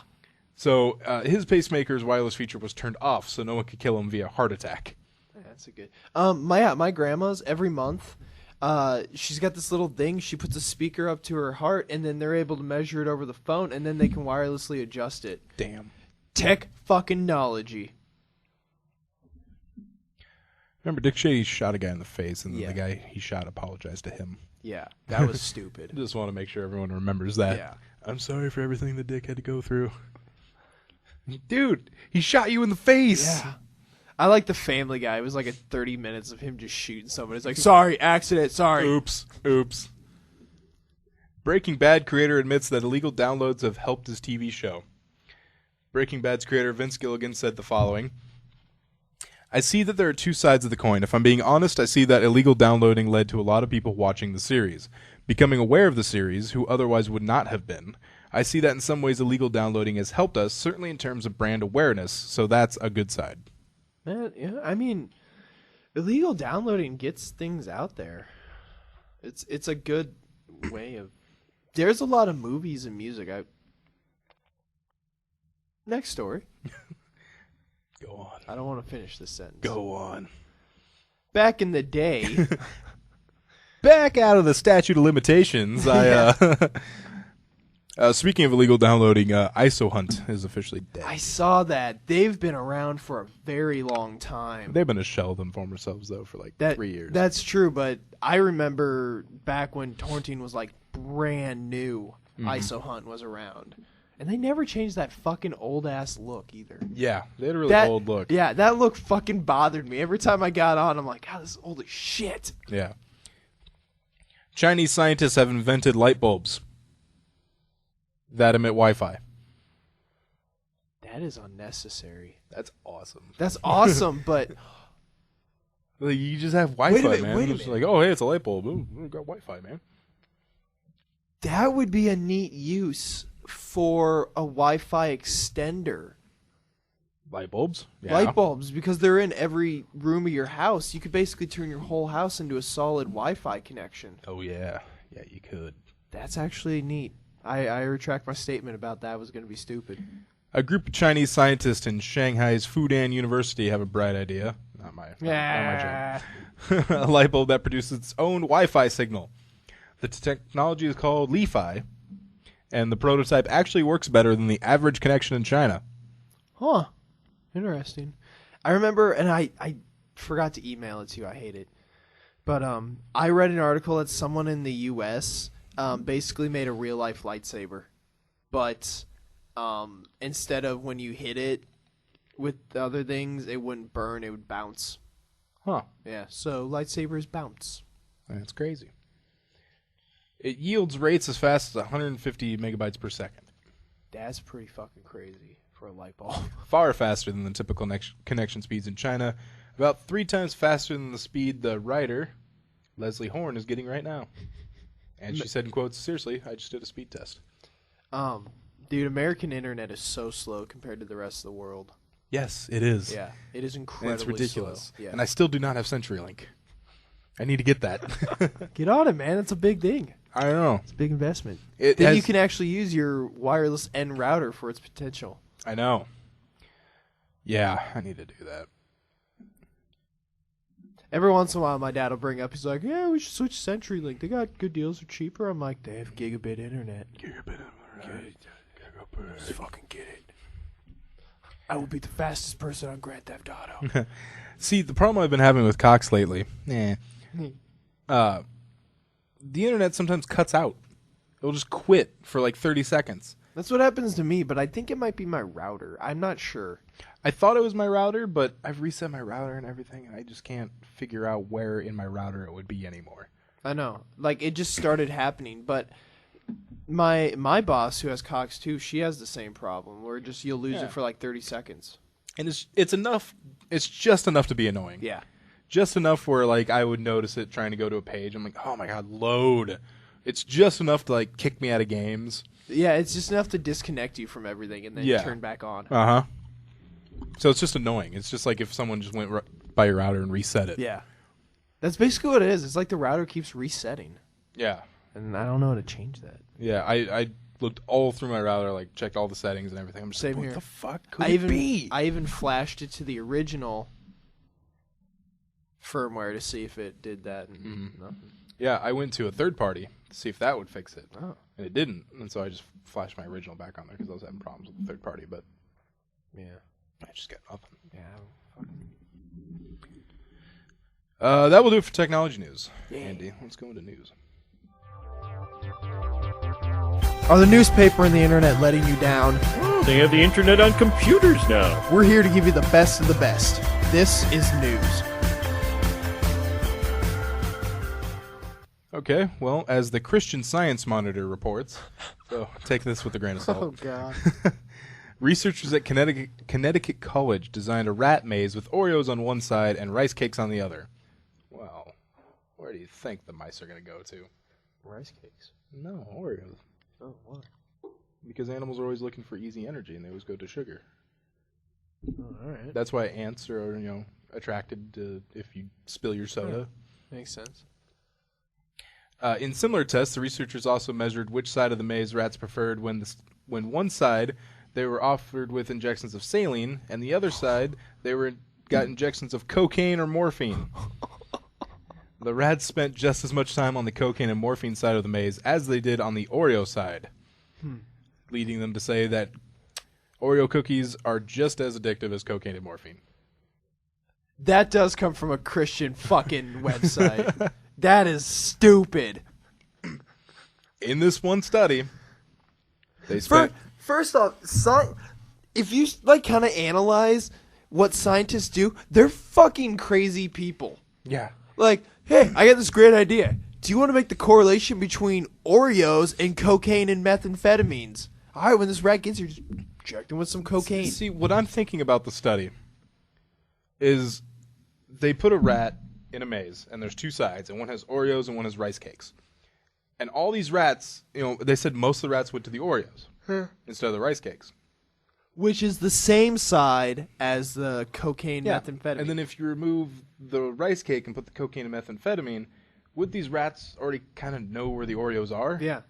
So his pacemaker's wireless feature was turned off, so no one could kill him via heart attack.
That's a good. My grandma's every month, she's got this little thing. She puts a speaker up to her heart, and then they're able to measure it over the phone, and then they can wirelessly adjust it.
Damn.
Tech fucking knowledge.
Remember, Dick Cheney shot a guy in the face, and then
Yeah.
the guy he shot apologized to him.
Yeah, that was stupid.
Just want to make sure everyone remembers that.
Yeah.
I'm sorry for everything that Dick had to go through. Dude, he shot you in the face.
Yeah. I like the Family Guy. It was like 30 minutes of him just shooting someone. It's like, sorry, accident, sorry.
Oops. Breaking Bad creator admits that illegal downloads have helped his TV show. Breaking Bad's creator Vince Gilligan said the following: I see that there are two sides of the coin. If I'm being honest, I see that illegal downloading led to a lot of people watching the series, becoming aware of the series who otherwise would not have been. I see that in some ways illegal downloading has helped us, certainly in terms of brand awareness, so that's a good side.
Man, yeah, I mean, illegal downloading gets things out there. It's a good way of... There's a lot of movies and music. Next story.
Go on.
I don't want to finish this sentence.
Go on.
Back in the day...
Back out of the statute of limitations, speaking of illegal downloading, ISO Hunt is officially dead.
I saw that. They've been around for a very long time.
They've been a shell of them former selves, though, for like 3 years.
That's true, but I remember back when torrenting was like brand new, ISO Hunt was around. And they never changed that fucking old-ass look either.
Yeah, they had a really old look.
Yeah, that look fucking bothered me. Every time I got on, I'm like, God, this is old as shit.
Yeah. Chinese scientists have invented light bulbs that emit Wi-Fi.
That is unnecessary.
That's awesome.
That's awesome, but...
Like, you just have Wi-Fi, man.
wait a
It's
minute.
like, oh, hey, it's a light bulb. Ooh, we got Wi-Fi, man.
That would be a neat use for a Wi-Fi extender.
Light bulbs? Yeah.
Light bulbs, because they're in every room of your house. You could basically turn your whole house into a solid Wi-Fi connection.
Oh, yeah. Yeah, you could.
That's actually neat. I retract my statement about that was going to be stupid.
A group of Chinese scientists in Shanghai's Fudan University have a bright idea. Not my jam. A light bulb that produces its own Wi-Fi signal. The technology is called Li-Fi, and the prototype actually works better than the average connection in China.
Huh. Interesting. I remember, and I forgot to email it to you. I hate it. But I read an article that someone in the U.S. Basically made a real-life lightsaber. But instead of when you hit it with the other things, it wouldn't burn, it would bounce.
Huh.
Yeah, so lightsabers bounce.
That's crazy. It yields rates as fast as 150 megabytes per second.
That's pretty fucking crazy for a light bulb.
Far faster than the typical connection speeds in China. About 3 times faster than the speed the writer, Leslie Horn, is getting right now. And she said in quotes, seriously, I just did a speed test.
Dude, American internet is so slow compared to the rest of the world.
Yes, it is.
Yeah, it is
And
incredibly
it's ridiculous.
slow. Yeah.
And I still do not have CenturyLink. I need to get that.
Get on it, man. It's a big thing.
I don't know.
It's a big investment.
It
Then
has-
you can actually use your wireless N router for its potential.
I know. Yeah, I need to do that.
Every once in a while, my dad will bring up, he's like, yeah, we should switch to CenturyLink. They got good deals, they're cheaper. I'm like, they have gigabit internet. Just fucking get it. I will be the fastest person on Grand Theft Auto.
See, the problem I've been having with Cox lately, the internet sometimes cuts out. It'll just quit for like 30 seconds.
That's what happens to me, but I think it might be my router. I'm not sure.
I thought it was my router, but I've reset my router and everything, and I just can't figure out where in my router it would be anymore.
I know. Like, it just started happening, but my boss, who has Cox too, she has the same problem, where just you'll lose it for like 30 seconds.
And it's enough. It's just enough to be annoying.
Yeah.
Just enough where like I would notice it trying to go to a page. I'm like, oh my god, load. It's just enough to like kick me out of games.
Yeah, it's just enough to disconnect you from everything and then turn back on.
Uh-huh. So it's just annoying. It's just like if someone just went by your router and reset it.
Yeah. That's basically what it is. It's like the router keeps resetting.
Yeah.
And I don't know how to change that.
Yeah, I looked all through my router, like checked all the settings and everything. I'm just
Same
like,
here.
what the fuck could it be?
I even flashed it to the original firmware to see if it did that. And nothing.
Yeah, I went to a third party to see if that would fix it.
Oh.
And it didn't. And so I just flashed my original back on there because I was having problems with the third party, but
Yeah.
I just got nothing.
Yeah.
That will do it for technology news.
Yeah.
Andy, let's go into news.
Are the newspaper and the internet letting you down?
They have the internet on computers now.
We're here to give you the best of the best. This is news.
Okay, well, as the Christian Science Monitor reports, so take this with a grain of salt.
God.
Researchers at Connecticut College designed a rat maze with Oreos on one side and rice cakes on the other. Well, where do you think the mice are going to go to?
Rice cakes.
No, Oreos.
Oh, why?
Because animals are always looking for easy energy and they always go to sugar.
Oh, all right.
That's why ants are, attracted to if you spill your soda.
Makes sense.
In similar tests, the researchers also measured which side of the maze rats preferred when one side they were offered with injections of saline, and the other side they got injections of cocaine or morphine. The rats spent just as much time on the cocaine and morphine side of the maze as they did on the Oreo side, leading them to say that Oreo cookies are just as addictive as cocaine and morphine.
That does come from a Christian fucking website. That is stupid.
In this one study, they spent...
First off, if you kind of analyze what scientists do, they're fucking crazy people.
Yeah.
Like, hey, I got this great idea. Do you want to make the correlation between Oreos and cocaine and methamphetamines? All right, when this rat gets here, just inject him with some cocaine.
See, what I'm thinking about the study is they put a rat in a maze, and there's two sides, and one has Oreos and one has rice cakes. And all these rats, they said most of the rats went to the Oreos instead of the rice cakes.
Which is the same side as the cocaine methamphetamine.
And then if you remove the rice cake and put the cocaine and methamphetamine, would these rats already kind of know where the Oreos are?
Yeah.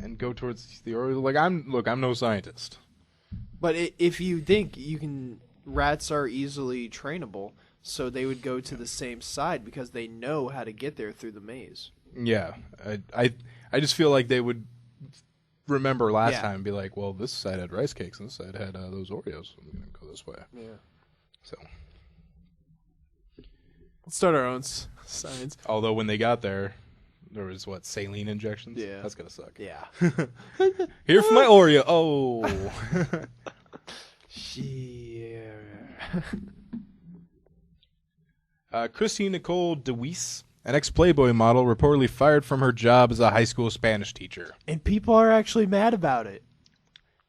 And go towards the Oreos? Like, I'm no scientist.
But if you think rats are easily trainable, so they would go to the same side because they know how to get there through the maze.
Yeah. I just feel like they would remember last time and be like, well, this side had rice cakes and this side had those Oreos. I'm going to go this way.
Yeah.
So.
Let's start our own science.
Although when they got there was, saline injections?
Yeah.
That's going to suck.
Yeah.
Here for my Oreo. Oh. Christine Nicole DeWeese, an ex-Playboy model, reportedly fired from her job as a high school Spanish teacher.
And people are actually mad about it.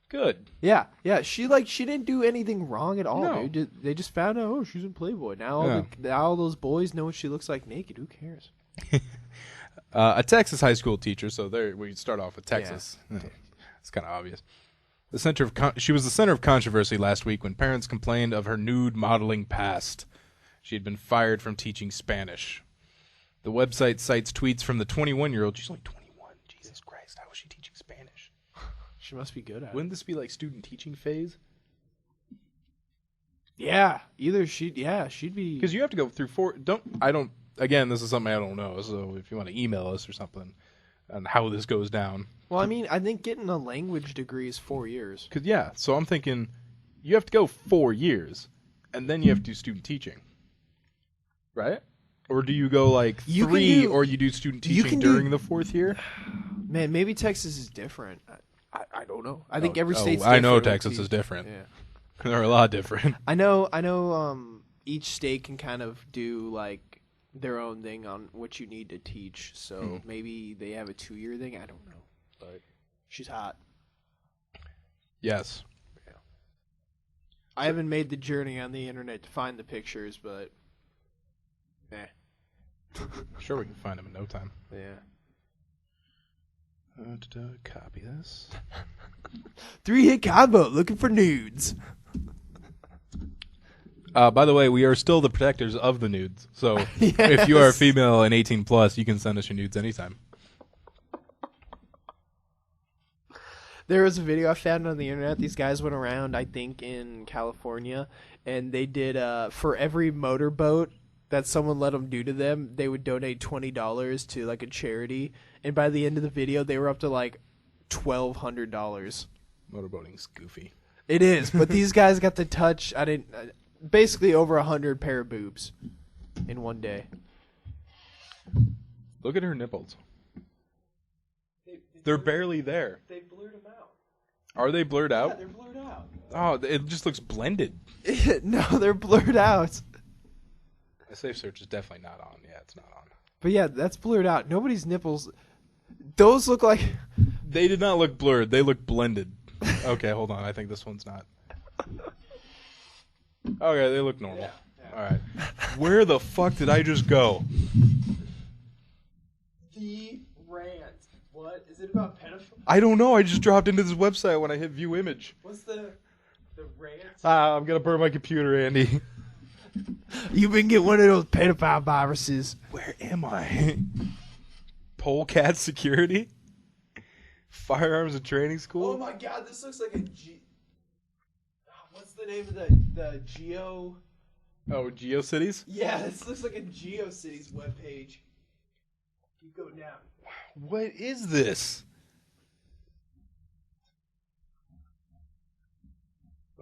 Good.
Yeah. She didn't do anything wrong at all,
No.
dude. They just found out, oh, she's in Playboy. Now all those boys know what she looks like naked. Who cares?
A Texas high school teacher, so there we start off with Texas. Yeah. It's kind of obvious. She was the center of controversy last week when parents complained of her nude modeling past. She had been fired from teaching Spanish. The website cites tweets from the 21-year-old. She's only 21. Jesus Christ, how is she teaching Spanish?
She must be good at it.
Wouldn't this be like student teaching phase?
Yeah. She'd be.
Because you have to go through again, this is something I don't know, so if you want to email us or something on how this goes down.
Well, I mean, I think getting a language degree is 4 years.
So I'm thinking you have to go 4 years, and then you have to do student teaching. Right? Or do you go like 3, or you do student teaching during the 4th year?
Man, maybe Texas is different. I don't know. I think every state's
I
different.
know Texas is different.
Yeah.
They're a lot different.
I know each state can kind of do like their own thing on what you need to teach. So maybe they have a 2-year thing. I don't know. But she's hot.
Yes.
Yeah. I haven't made the journey on the internet to find the pictures, but
Sure, we can find them in no time.
Yeah.
Copy this.
3-hit combo looking for nudes.
By the way, we are still the protectors of the nudes. So if you are a female and 18 plus, you can send us your nudes anytime.
There was a video I found on the internet. These guys went around, I think, in California, and they did for every motorboat that someone let them do to them, they would donate $20 to like a charity, and by the end of the video, they were up to like $1,200.
Motorboating's goofy.
It is, but these guys got to touch. Basically over 100 pair of boobs in one day.
Look at her nipples. They're barely there.
They blurred them out.
Are they blurred out?
Yeah, they're blurred out.
Oh, it just looks blended.
No, they're blurred out.
The safe search is definitely not on. Yeah, it's not on.
But yeah, that's blurred out. Nobody's nipples. Those look like.
They did not look blurred. They look blended. Okay, hold on. I think this one's not. Okay, they look normal. Yeah. All right. Where the fuck did I just go?
The rant. What? Is it about pedophiles?
I don't know. I just dropped into this website when I hit view image.
What's the rant?
I'm going to burn my computer, Andy.
You've been getting one of those pedophile viruses.
Where am I? Polecat Security? Firearms and Training School?
Oh my god, this looks like a What's the name of the Geo?
Oh, GeoCities?
Yeah, this looks like a GeoCities webpage. Keep going down.
What is this?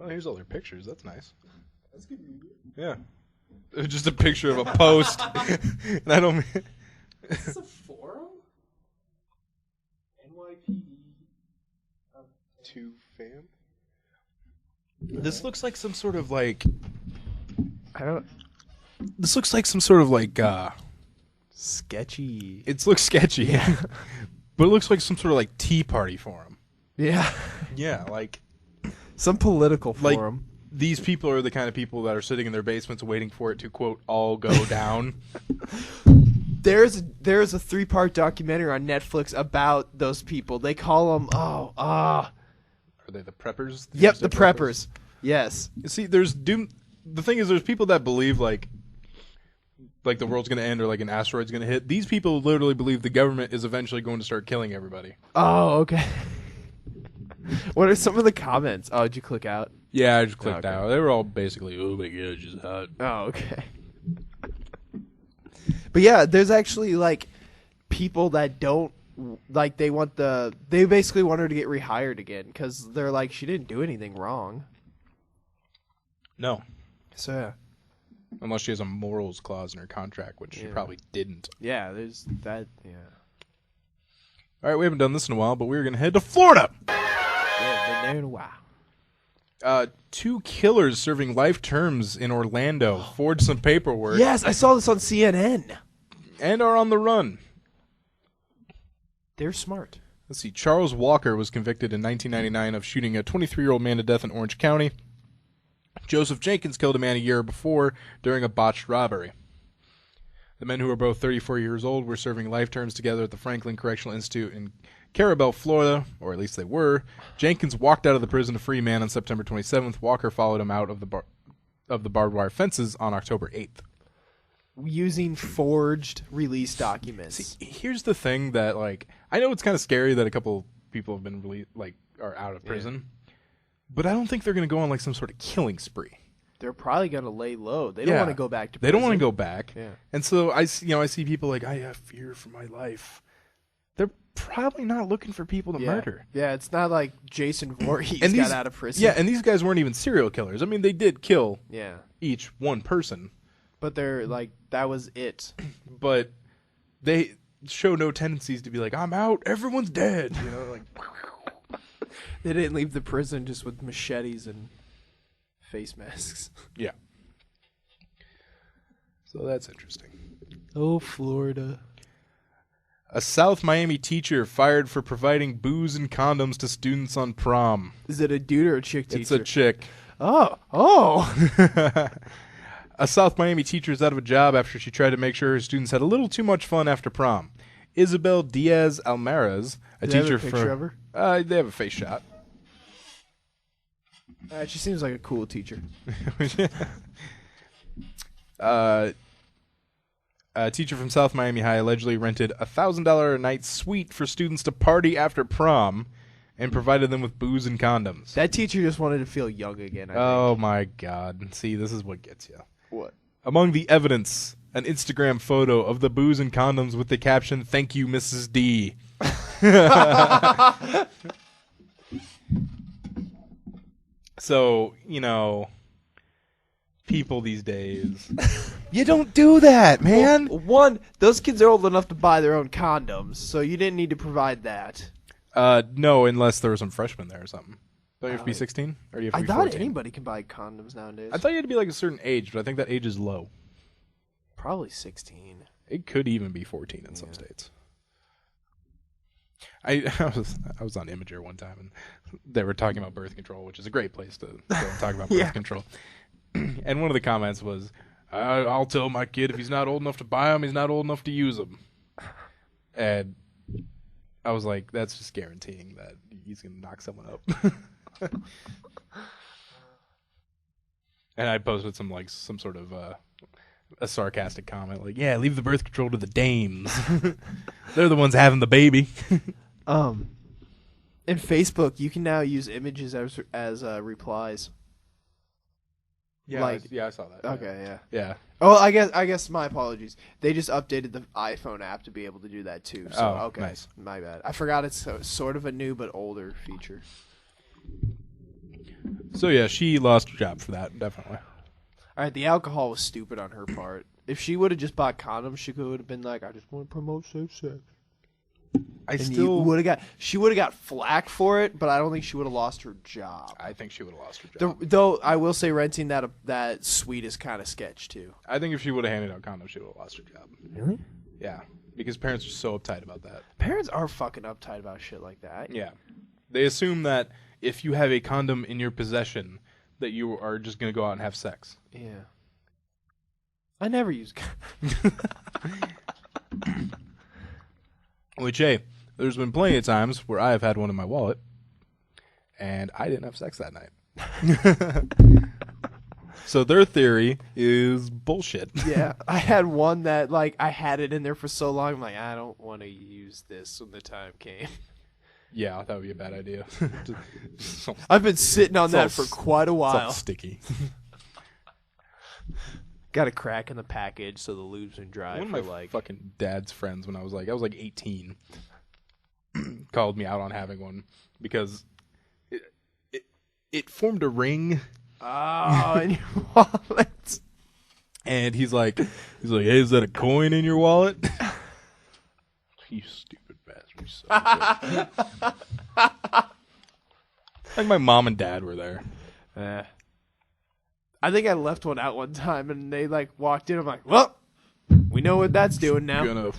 Oh, here's all their pictures. That's nice.
That's good.
Yeah. It's just a picture of a post. And I don't mean...
Is this a forum? NYPD.
2 fam? This looks like some sort of like... This looks like some sort of like...
Sketchy.
It looks sketchy. Yeah. But it looks like some sort of like Tea Party forum.
Yeah.
Yeah, like...
Some political forum.
These people are the kind of people that are sitting in their basements waiting for it to, quote, all go down.
There's a 3-part documentary on Netflix about those people. They call them,
Are they the preppers?
Yep, the preppers. Yes.
You see, there's doom. The thing is, there's people that believe like the world's gonna end or like an asteroid's gonna hit. These people literally believe the government is eventually going to start killing everybody.
Oh, okay. What are some of the comments? Oh, did you click out?
Yeah, I just clicked
Okay.
out. They were all basically, "Oh my god, it's just hot."
Oh, okay. But yeah, there's actually like people that don't like. They basically want her to get rehired again because they're like she didn't do anything wrong.
No,
So yeah.
unless she has a morals clause in her contract, which she probably didn't.
Yeah, there's that. Yeah.
All right, we haven't done this in a while, but we're gonna head to Florida.
Yeah, been there in a while.
2 killers serving life terms in Orlando forged some paperwork
Yes, I saw this on CNN.
and are on the run.
They're smart.
Let's see. Charles Walker was convicted in 1999 of shooting a 23-year-old man to death in Orange County. Joseph Jenkins killed a man a year before during a botched robbery. The men, who were both 34 years old, were serving life terms together at the Franklin Correctional Institute in Carabel, Florida, or at least they were. Jenkins walked out of the prison a free man on September 27th. Walker followed him out of the barbed wire fences on October 8th.
Using forged release documents.
See, here's the thing that, like, I know it's kind of scary that a couple people have been are out of prison, but I don't think they're going to go on like some sort of killing spree.
They're probably gonna lay low. They don't want to go back to prison.
They don't want to go back.
Yeah.
And so I see people like, I have fear for my life. They're probably not looking for people to murder.
Yeah, it's not like Jason Voorhees
And
got out of prison.
Yeah, and these guys weren't even serial killers. I mean, they did kill each one person,
but they're like, that was it.
but they show no tendencies to be like, I'm out, everyone's dead. You know, like
They didn't leave the prison just with machetes and face masks.
Yeah. So that's interesting.
Oh, Florida.
A South Miami teacher fired for providing booze and condoms to students on prom.
Is it a dude or a chick teacher?
It's a chick.
Oh.
A South Miami teacher is out of a job after she tried to make sure her students had a little too much fun after prom. Isabel Diaz Almaraz, a
Do they have
teacher
a picture of
her. They have a face shot.
She seems like a cool teacher.
A teacher from South Miami High allegedly rented a $1,000 a night suite for students to party after prom and provided them with booze and condoms.
That teacher just wanted to feel young again, I
Oh, my God. See, this is what gets you.
What?
Among the evidence, an Instagram photo of the booze and condoms with the caption, "Thank you, Mrs. D." So, you know, people these days, you don't do that, man.
Well, one, those kids are old enough to buy their own condoms, so you didn't need to provide that.
No, unless there were some freshmen there or something. Don't you have to be 16? Or do you have to
I
be
thought
14?
anybody can buy condoms nowadays.
I thought you had to be like a certain age, but I think that age is low.
Probably 16.
It could even be 14 in some states. I was on Imager one time, and they were talking about birth control, which is a great place to go and talk about birth control. And one of the comments was, I'll tell my kid if he's not old enough to buy them, he's not old enough to use them. And I was like, that's just guaranteeing that he's going to knock someone up. And I posted some sort of a sarcastic comment, like, yeah, leave the birth control to the dames. They're the ones having the baby.
In Facebook, you can now use images as replies.
Yeah,
Like-
I saw that.
Okay, yeah.
Yeah.
Oh, I guess my apologies. They just updated the iPhone app to be able to do that too. So
Oh,
okay,
nice.
my bad. I forgot it's sort of a new but older feature.
So yeah, she lost her job for that, definitely.
All right, the alcohol was stupid on her part. If she would have just bought condoms, she could have been like, "I just want to promote safe sex." She would have got flack for it, but I don't think she would have lost her job.
I think she would have lost her job.
Though I will say, renting that suite is kind of sketch too.
I think if she would have handed out condoms, she would have lost her job.
Really?
Yeah, because parents are so uptight about that.
Parents are fucking uptight about shit like that.
Yeah, they assume that if you have a condom in your possession, that you are just going to go out and have sex.
Yeah. I never use
Which, hey, there's been plenty of times where I have had one in my wallet, and I didn't have sex that night. So their theory is bullshit.
Yeah, I had one that like I had it in there for so long. I'm like, I don't want to use this when the time came.
Yeah, that would be a bad idea.
I've been sitting on that
all
for quite a
It's all
while.
sticky.
Got a crack in the package so the lube's been dry.
One of
for
my
like
fucking dad's friends when I was like 18, called me out on having one because it formed a ring.
oh, in your wallet.
And he's like, hey, is that a coin in your wallet? You stupid bastard. You son of a bitch. Like my mom and dad were there.
I think I left one out one time and they like walked in. I'm like, well, we know what that's doing now.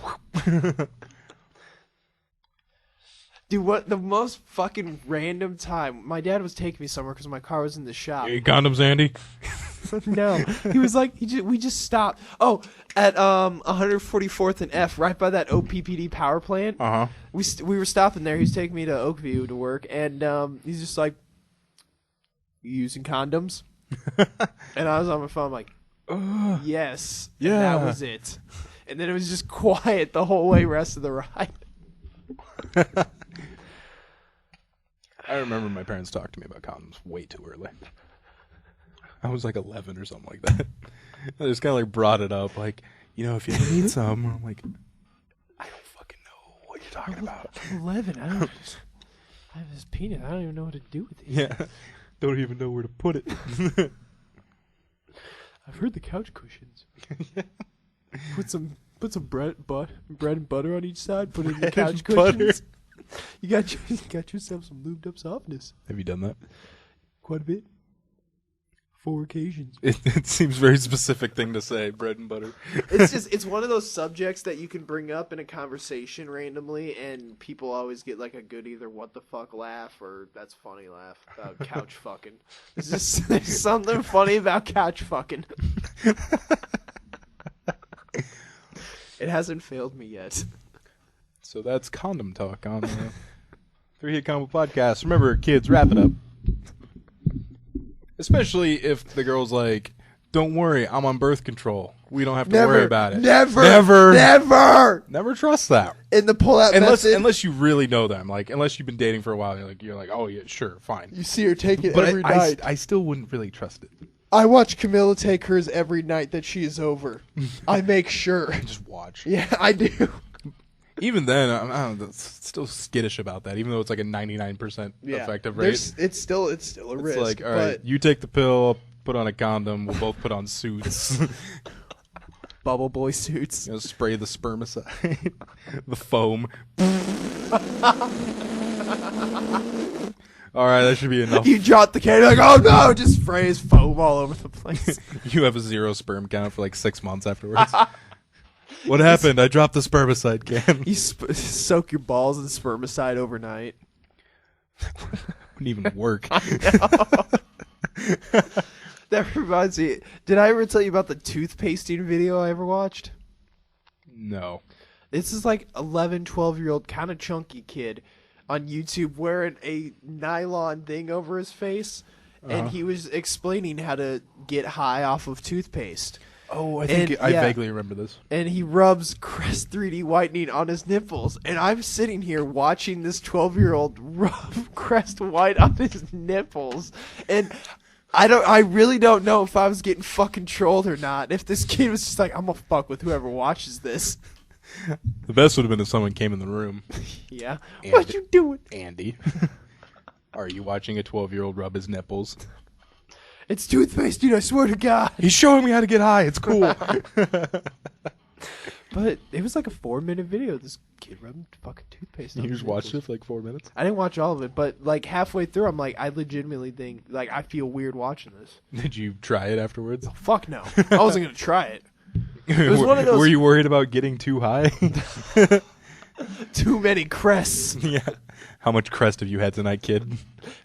Dude, what the most fucking random time? My dad was taking me somewhere because my car was in the shop.
Hey, condoms, Andy.
No, he was like, we just stopped. Oh, at 144th and F, right by that OPPD power plant.
Uh huh.
We were stopping there. He's taking me to Oakview to work, and he's just like, "You using condoms?" And I was on my phone, like, yes, and
Yeah.
that was it. And then it was just quiet the whole way, rest of the ride.
I remember my parents talked to me about condoms way too early. I was like 11 or something like that. I just kind of like brought it up, like, you know, if you need some. I'm like, I don't fucking know what you're talking about.
I'm 11. I have this penis. I don't even know what to do with it.
Yeah, don't even know where to put it.
I've heard the couch cushions. Put some bread and butter on each side. Put it in the couch cushions. You got yourself some lubed up softness.
Have you done that?
Quite a bit. 4 occasions.
It seems very specific thing to say, bread and butter.
It's one of those subjects that you can bring up in a conversation randomly, and people always get like a good either what the fuck laugh or that's funny laugh about couch fucking. There's something funny about couch fucking. It hasn't failed me yet.
So that's condom talk on the 3-Hit Combo Podcast. Remember, kids, wrap it up. Especially if the girl's like, don't worry, I'm on birth control. We don't have to worry about it. Never trust that.
In the pull-out method,
Unless you really know them. Like, unless you've been dating for a while, you're like, oh, yeah, sure, fine.
you see her take it
But
every night.
I still wouldn't really trust it.
I watch Camilla take hers every night that she is over. I make sure.
Just watch.
Yeah, I do.
Even then, I don't know, still skittish about that, even though it's like a 99% effective rate.
It's still a
It's
risk.
like, all right, you take the pill, put on a condom, we'll both put on suits.
Bubble boy suits.
You know, spray the spermicide, the foam. All right, that should be enough.
You drop the can, you're like, oh no, just sprays foam all over the place.
You have a 0 sperm count for like 6 months afterwards. What happened? I dropped the spermicide can.
You soak your balls in spermicide overnight.
Wouldn't even work.
That reminds me, did I ever tell you about the toothpasting video I ever watched?
No.
This is like 11, 12-year-old kind of chunky kid on YouTube wearing a nylon thing over his face, and he was explaining how to get high off of toothpaste.
Oh, I think I vaguely remember this.
And he rubs Crest 3D whitening on his nipples, and I'm sitting here watching this 12-year-old rub Crest white on his nipples, and I really don't know if I was getting fucking trolled or not. If this kid was just like, I'm gonna fuck with whoever watches this.
The best would have been if someone came in the room.
Yeah. What you doing?
Andy. Are you watching a 12-year-old rub his nipples?
It's toothpaste, dude, I swear to God.
He's showing me how to get high. It's cool.
But it was like a 4-minute video. This kid rubbing fucking toothpaste on
You
his
just watched it
nipples.
for like 4 minutes?
I didn't watch all of it, but like halfway through, I'm like, I legitimately think, like, I feel weird watching this.
Did you try it afterwards?
Fuck no. I wasn't going to try it. was one of those-
Were you worried about getting too high?
Too many crests.
Yeah. How much crest have you had tonight, kid?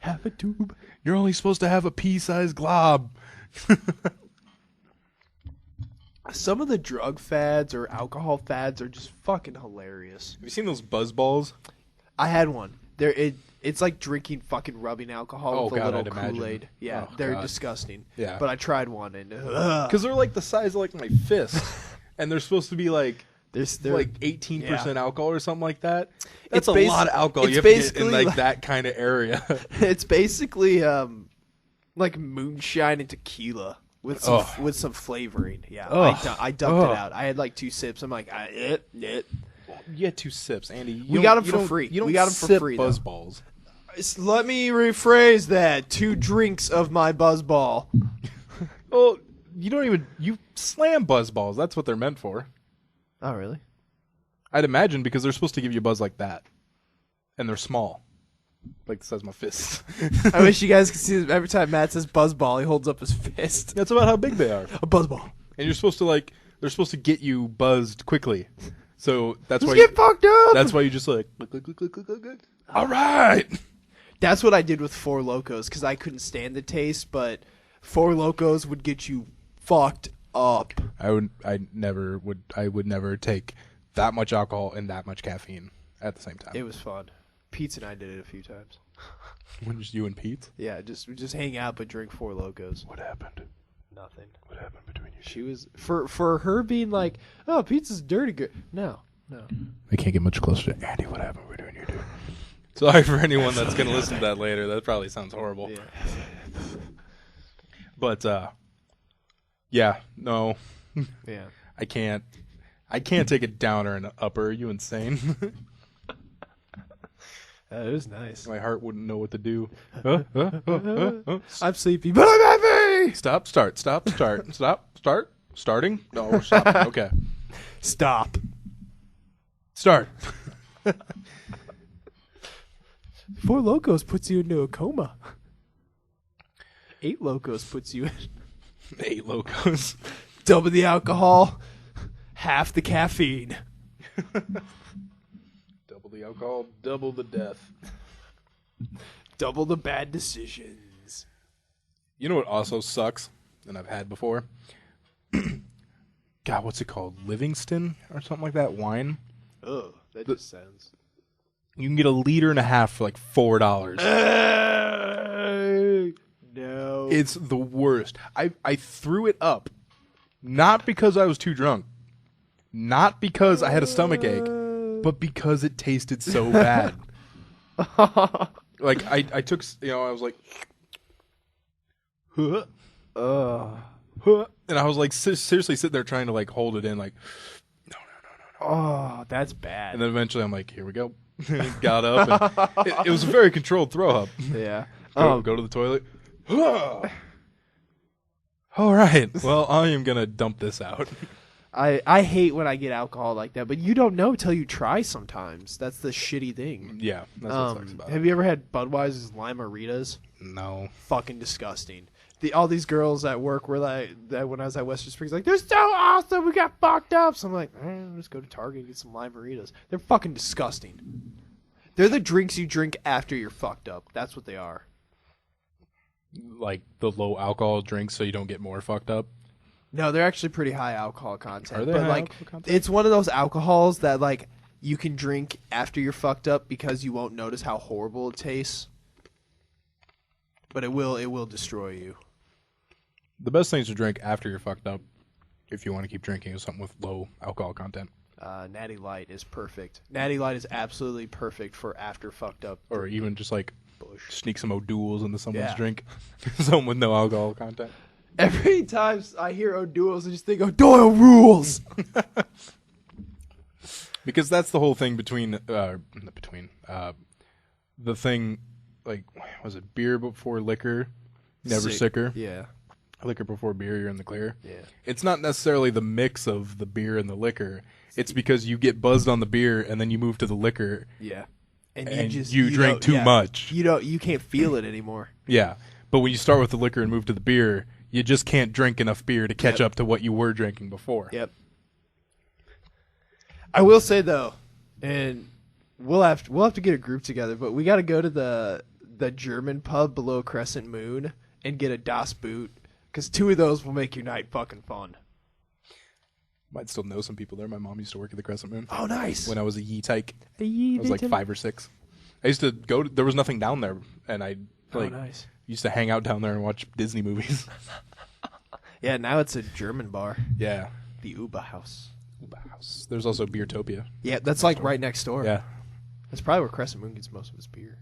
Have a tube.
You're only supposed to have a pea-sized glob.
Some of the drug fads or alcohol fads are just fucking hilarious.
Have you seen those buzz balls?
I had one. It's like drinking fucking rubbing alcohol
Oh,
with
God,
a little
I'd imagine.
Kool-Aid. Yeah,
Oh,
they're
God.
disgusting.
Yeah.
But I tried one and
Because they're like the size of like my fist, and they're supposed to be like
they're
like 18% alcohol or something like that.
It's
That's a lot of alcohol
it's
you have to get in
basically
like
like-
that kind of area.
it's basically like moonshine and tequila with some flavoring. Yeah, I dumped it out. I had like 2 sips. I'm like, it.
You had 2 sips, Andy.
We got 'em for free.
You don't
We got 'em for
sip
free, though.
Buzzballs.
Let me rephrase that. 2 drinks of my Buzzball.
Well, you slam Buzzballs. That's what they're meant for.
Oh, really?
I'd imagine because they're supposed to give you a buzz like that, and they're small, like the size of my fist.
I wish you guys could see this. Every time Matt says Buzzball, he holds up his fist.
That's about how big they are.
A Buzzball.
And you're supposed to they're supposed to get you buzzed quickly. So that's
Let's
why
get fucked up.
that's why you just like click. All right.
That's what I did with Four Locos because I couldn't stand the taste, but Four Locos would get you fucked up.
I would never take that much alcohol and that much caffeine at the same time.
It was fun. Pete and I did it a few times.
When just you and Pete?
Yeah, just hang out but drink Four Locos.
What happened?
Nothing.
What happened between you?
She was for her being like, oh, pizza's dirty good. No.
I can't get much closer to Andy. What happened between you two? Sorry for anyone that's gonna listen to that later. That probably sounds horrible.
Yeah.
But yeah, no,
Yeah.
I can't take a downer and an upper. Are you insane?
It was nice.
My heart wouldn't know what to do.
I'm sleepy, but I'm happy.
Stop, start, starting? No, stop. Okay.
Stop.
Start.
Four Locos puts you into a coma. 8 Locos puts you in
8 locos.
double the alcohol, half the caffeine.
Double the alcohol, double the death.
Double the bad decisions.
You know what also sucks, and I've had before? God, what's it called? Livingston or something like that? Wine?
Ugh, that just sounds.
You can get a liter and a half for like $4.
No.
It's the worst. I threw it up. Not because I was too drunk. Not because I had a stomach ache. But because it tasted so bad. Like, I took, I was like... Huh, huh, and I was like, seriously sitting there trying to like hold it in like...
Oh, that's bad.
And then eventually I'm like, here we go. Got up. And it was a very controlled throw up.
Yeah.
Go to the toilet. All right. Well, I am going to dump this out.
I hate when I get alcohol like that, but you don't know till you try sometimes. That's the shitty thing.
Yeah, that's what sucks about
Have
it.
you ever had Budweiser's Lime-A-Ritas?
No.
Fucking disgusting. All these girls at work were like, that when I was at Western Springs, like, they're so awesome, we got fucked up. So I'm like, let's go to Target and get some Lime-A-Ritas. They're fucking disgusting. They're the drinks you drink after you're fucked up. That's what they are.
Like the low alcohol drinks so you don't get more fucked up.
No, they're actually pretty high alcohol content.
Are they
but
high
like,
alcohol content?
it's one of those alcohols that like you can drink after you're fucked up because you won't notice how horrible it tastes. But it will destroy you.
The best things to drink after you're fucked up, if you want to keep drinking, is something with low alcohol content.
Natty Light is perfect. Natty Light is absolutely perfect for after fucked up.
Or even just like sneak some O'Doul's into someone's
Yeah.
drink. Something with no alcohol content.
Every time I hear O'Doul's, I just think O'Doyle rules.
Because that's the whole thing the thing, like, was it beer before liquor? Never sicker.
Yeah.
Liquor before beer, you're in the clear.
Yeah.
It's not necessarily the mix of the beer and the liquor. It's because you get buzzed on the beer and then you move to the liquor.
Yeah.
And you drink too much.
You can't feel it anymore.
Yeah. But when you start with the liquor and move to the beer, you just can't drink enough beer to catch up to what you were drinking before.
Yep. I will say though, and we'll have to get a group together, but we got to go to the German pub below Crescent Moon and get a Das Boot, because 2 of those will make your night fucking fun.
Might still know some people there. My mom used to work at the Crescent Moon
Oh, nice.
when I was a yee tyke. I was like 5 or 6. I used to go. There was nothing down there, and I
nice.
used to hang out down there and watch Disney movies.
Yeah, now it's a German bar,
Yeah.
the Uba House.
House. There's also Beertopia.
Yeah, that's like right next door.
Yeah.
That's probably where Crescent Moon gets most of its beer.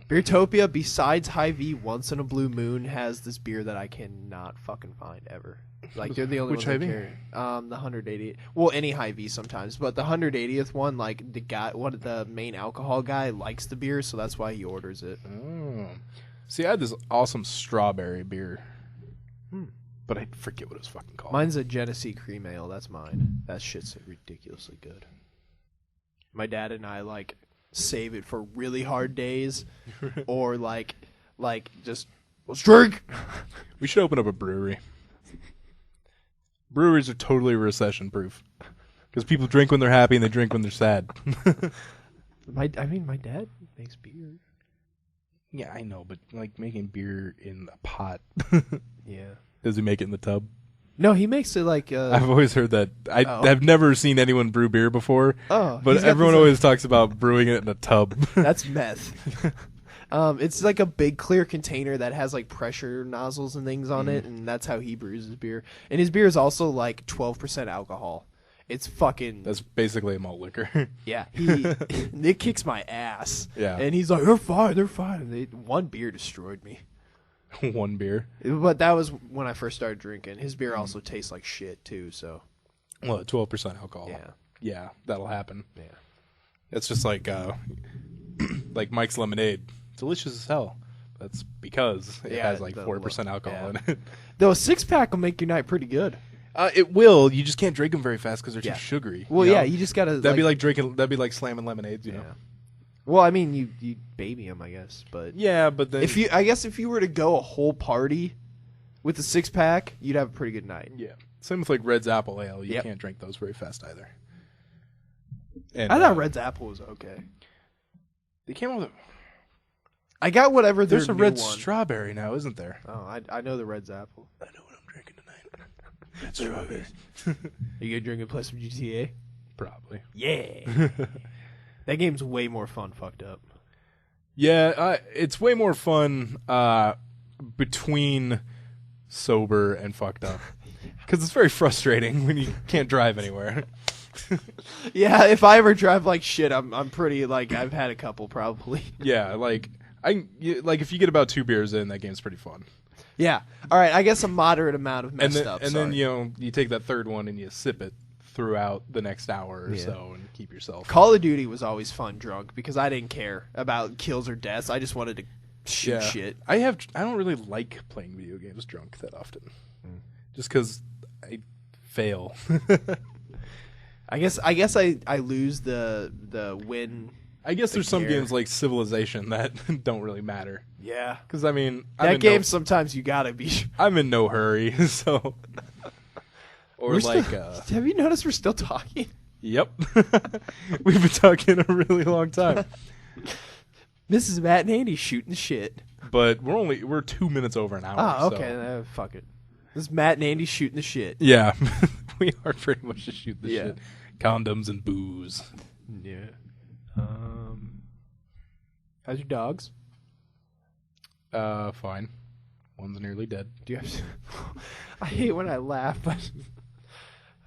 Beertopia, besides Hy-Vee, once in a blue moon, has this beer that I cannot fucking find ever. Like, they're the only
Which
ones that
Hy-Vee?
carry. The 180. Well, any Hy-Vee sometimes, but the 180th one, like the main alcohol guy likes the beer, so that's why he orders it.
Oh. See, I had this awesome strawberry beer, but I forget what it was fucking called.
Mine's a Genesee Cream Ale. That's mine. That shit's ridiculously good. My dad and I like save it for really hard days, or like just let's drink.
We should open up a brewery. Breweries are totally recession-proof because people drink when they're happy and they drink when they're sad.
My dad makes beer.
Yeah, I know, but like making beer in a pot.
Yeah.
Does he make it in the tub?
No, he makes it like.
I've always heard that. I have never seen anyone brew beer before.
Oh,
but
he's got
everyone
this,
always talks about brewing it in a tub.
That's meth. It's like a big clear container that has like pressure nozzles and things on it, and that's how he brews his beer. And his beer is also like 12% alcohol. It's fucking.
That's basically a malt liquor.
Yeah, it kicks my ass.
Yeah.
And he's like, they're fine. And one beer destroyed me.
One beer.
But that was when I first started drinking. His beer also tastes like shit too. So.
Well, 12% alcohol.
Yeah.
Yeah, that'll happen.
Yeah.
It's just like like Mike's Lemonade. Delicious as hell. That's because it has like 4% alcohol in it.
Though a 6-pack will make your night pretty good.
It will. You just can't drink them very fast because they're
Yeah.
too sugary.
Well,
you know?
yeah, you just gotta.
That'd be like slamming lemonades, you know.
Well, I mean, you baby them, I guess, but
Yeah, but then
if you were to go a whole party with a 6-pack, you'd have a pretty good night.
yeah. Same with like Red's Apple Ale. You
Yep.
can't drink those very fast either. And,
I thought Red's Apple was okay.
they came out with
I got whatever
there's a
new
red
one.
strawberry now, isn't there?
Oh, I know the Red's Apple.
I know what I'm drinking tonight. Red strawberry.
Are you gonna drink and play some GTA?
Probably.
Yeah. That game's way more fun fucked up.
Yeah, it's way more fun between sober and fucked up. Because it's very frustrating when you can't drive anywhere.
Yeah, if I ever drive like shit, I'm pretty like I've had a couple probably.
Yeah, like if you get about 2 beers in, that game's pretty fun.
Yeah. All right, I guess a moderate amount of messed up.
And then you take that third one and you sip it throughout the next hour or
Yeah.
so and keep yourself.
Call of Duty was always fun drunk because I didn't care about kills or deaths. I just wanted to shoot shit.
I don't really like playing video games drunk that often. Just because I fail.
I guess I lose the win.
I guess there's some
care.
games like Civilization that don't really matter.
Yeah.
Because I mean,
That game sometimes you gotta be.
I'm in no hurry, so. Or
We're
like,
have you noticed we're still talking?
Yep, we've been talking a really long time,
Mrs. Matt and Andy shooting the shit.
but we're 2 minutes over an hour.
Oh,
so-
okay. Fuck it. This is Matt and Andy shooting the shit.
Yeah, we are pretty much just shooting the
Yeah.
shit. Condoms and booze.
Yeah. How's your dogs?
Fine. One's nearly dead.
Do you have? I hate when I laugh, but.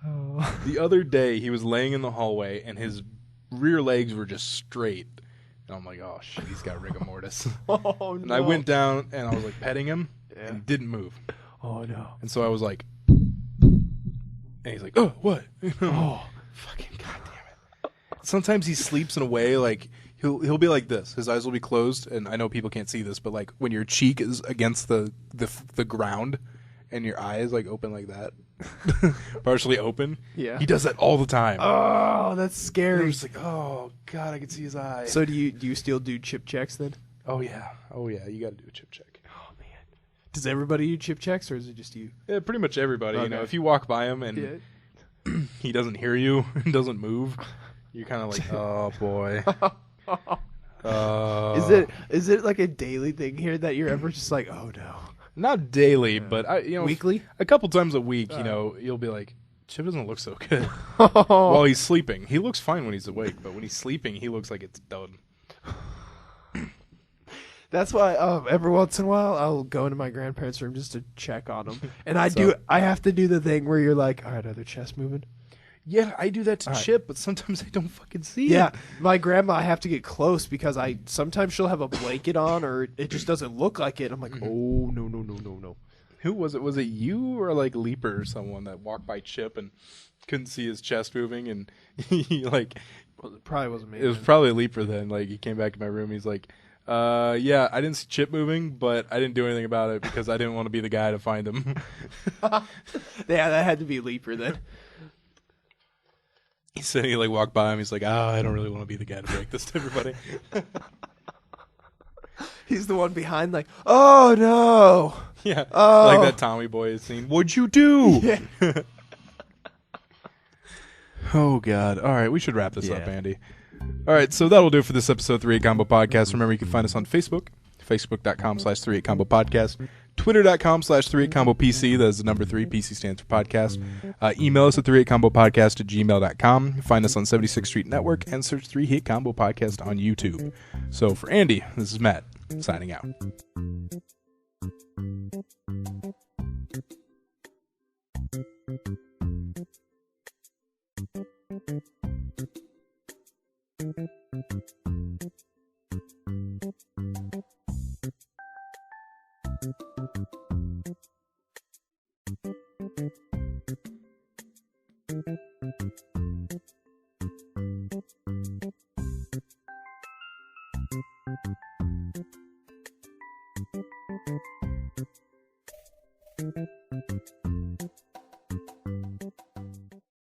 Oh.
The other day, he was laying in the hallway, and his rear legs were just straight. And I'm like, oh, shit, he's got rigor mortis.
Oh
And I went down, and I was, like, petting him, and he didn't move.
Oh no.
And so I was like... And he's like, oh, what?
Oh.
Fucking goddamn it. Sometimes he sleeps in a way, like... He'll be like this. His eyes will be closed, and I know people can't see this, but, like, when your cheek is against the ground, and your eyes, like, open like that... partially open.
Yeah.
He does that all the time.
Oh, that's
And
scary.
I'm just like, oh god, I can see his eye.
So do you still do chip checks then?
oh yeah, you got to do a chip check.
Oh man. Does everybody do chip checks or is it just you?
Yeah, pretty much everybody. You know,
Okay.
if you walk by him and he doesn't hear you and doesn't move, you're kind of like, oh boy.
Is it like a daily thing here that you're ever just like, oh no?
Not daily, but
Weekly?
a couple times a week. You know, you'll be like, Chip doesn't look so good while he's sleeping. He looks fine when he's awake, but when he's sleeping, he looks like it's done.
That's why every once in a while I'll go into my grandparents' room just to check on them, and I have to do the thing where you're like, all right, are their chests moving?
Yeah, I do that to Chip, but sometimes I don't fucking see
Yeah,
it.
my grandma, I have to get close because sometimes she'll have a blanket on or it just doesn't look like it. I'm like, oh no.
Who was it? Was it you or like Leaper or someone that walked by Chip and couldn't see his chest moving, and he like
Well, it probably wasn't me.
it was probably Leaper then. Like he came back to my room, he's like, yeah, I didn't see Chip moving, but I didn't do anything about it because I didn't want to be the guy to find him.
Yeah, that had to be Leaper then.
He said he like walked by him. He's like, I don't really want to be the guy to break this to everybody.
He's the one behind, like, oh no.
Yeah,
Oh.
like that Tommy Boy scene. What'd you do?
Yeah.
Oh God! All right, we should wrap this up,
Yeah.
Andy. All right, so that'll do it for this episode 38 Combo Podcast. Remember, you can find us on Facebook, facebook.com/38 Combo Podcast, twitter.com/38 Combo PC. That is the number 3. PC stands for podcast. Email us at 38 Combo Podcast at gmail.com. Find us on 76th Street Network and search 3 Hit Combo Podcast on YouTube. So for Andy, this is Matt signing out.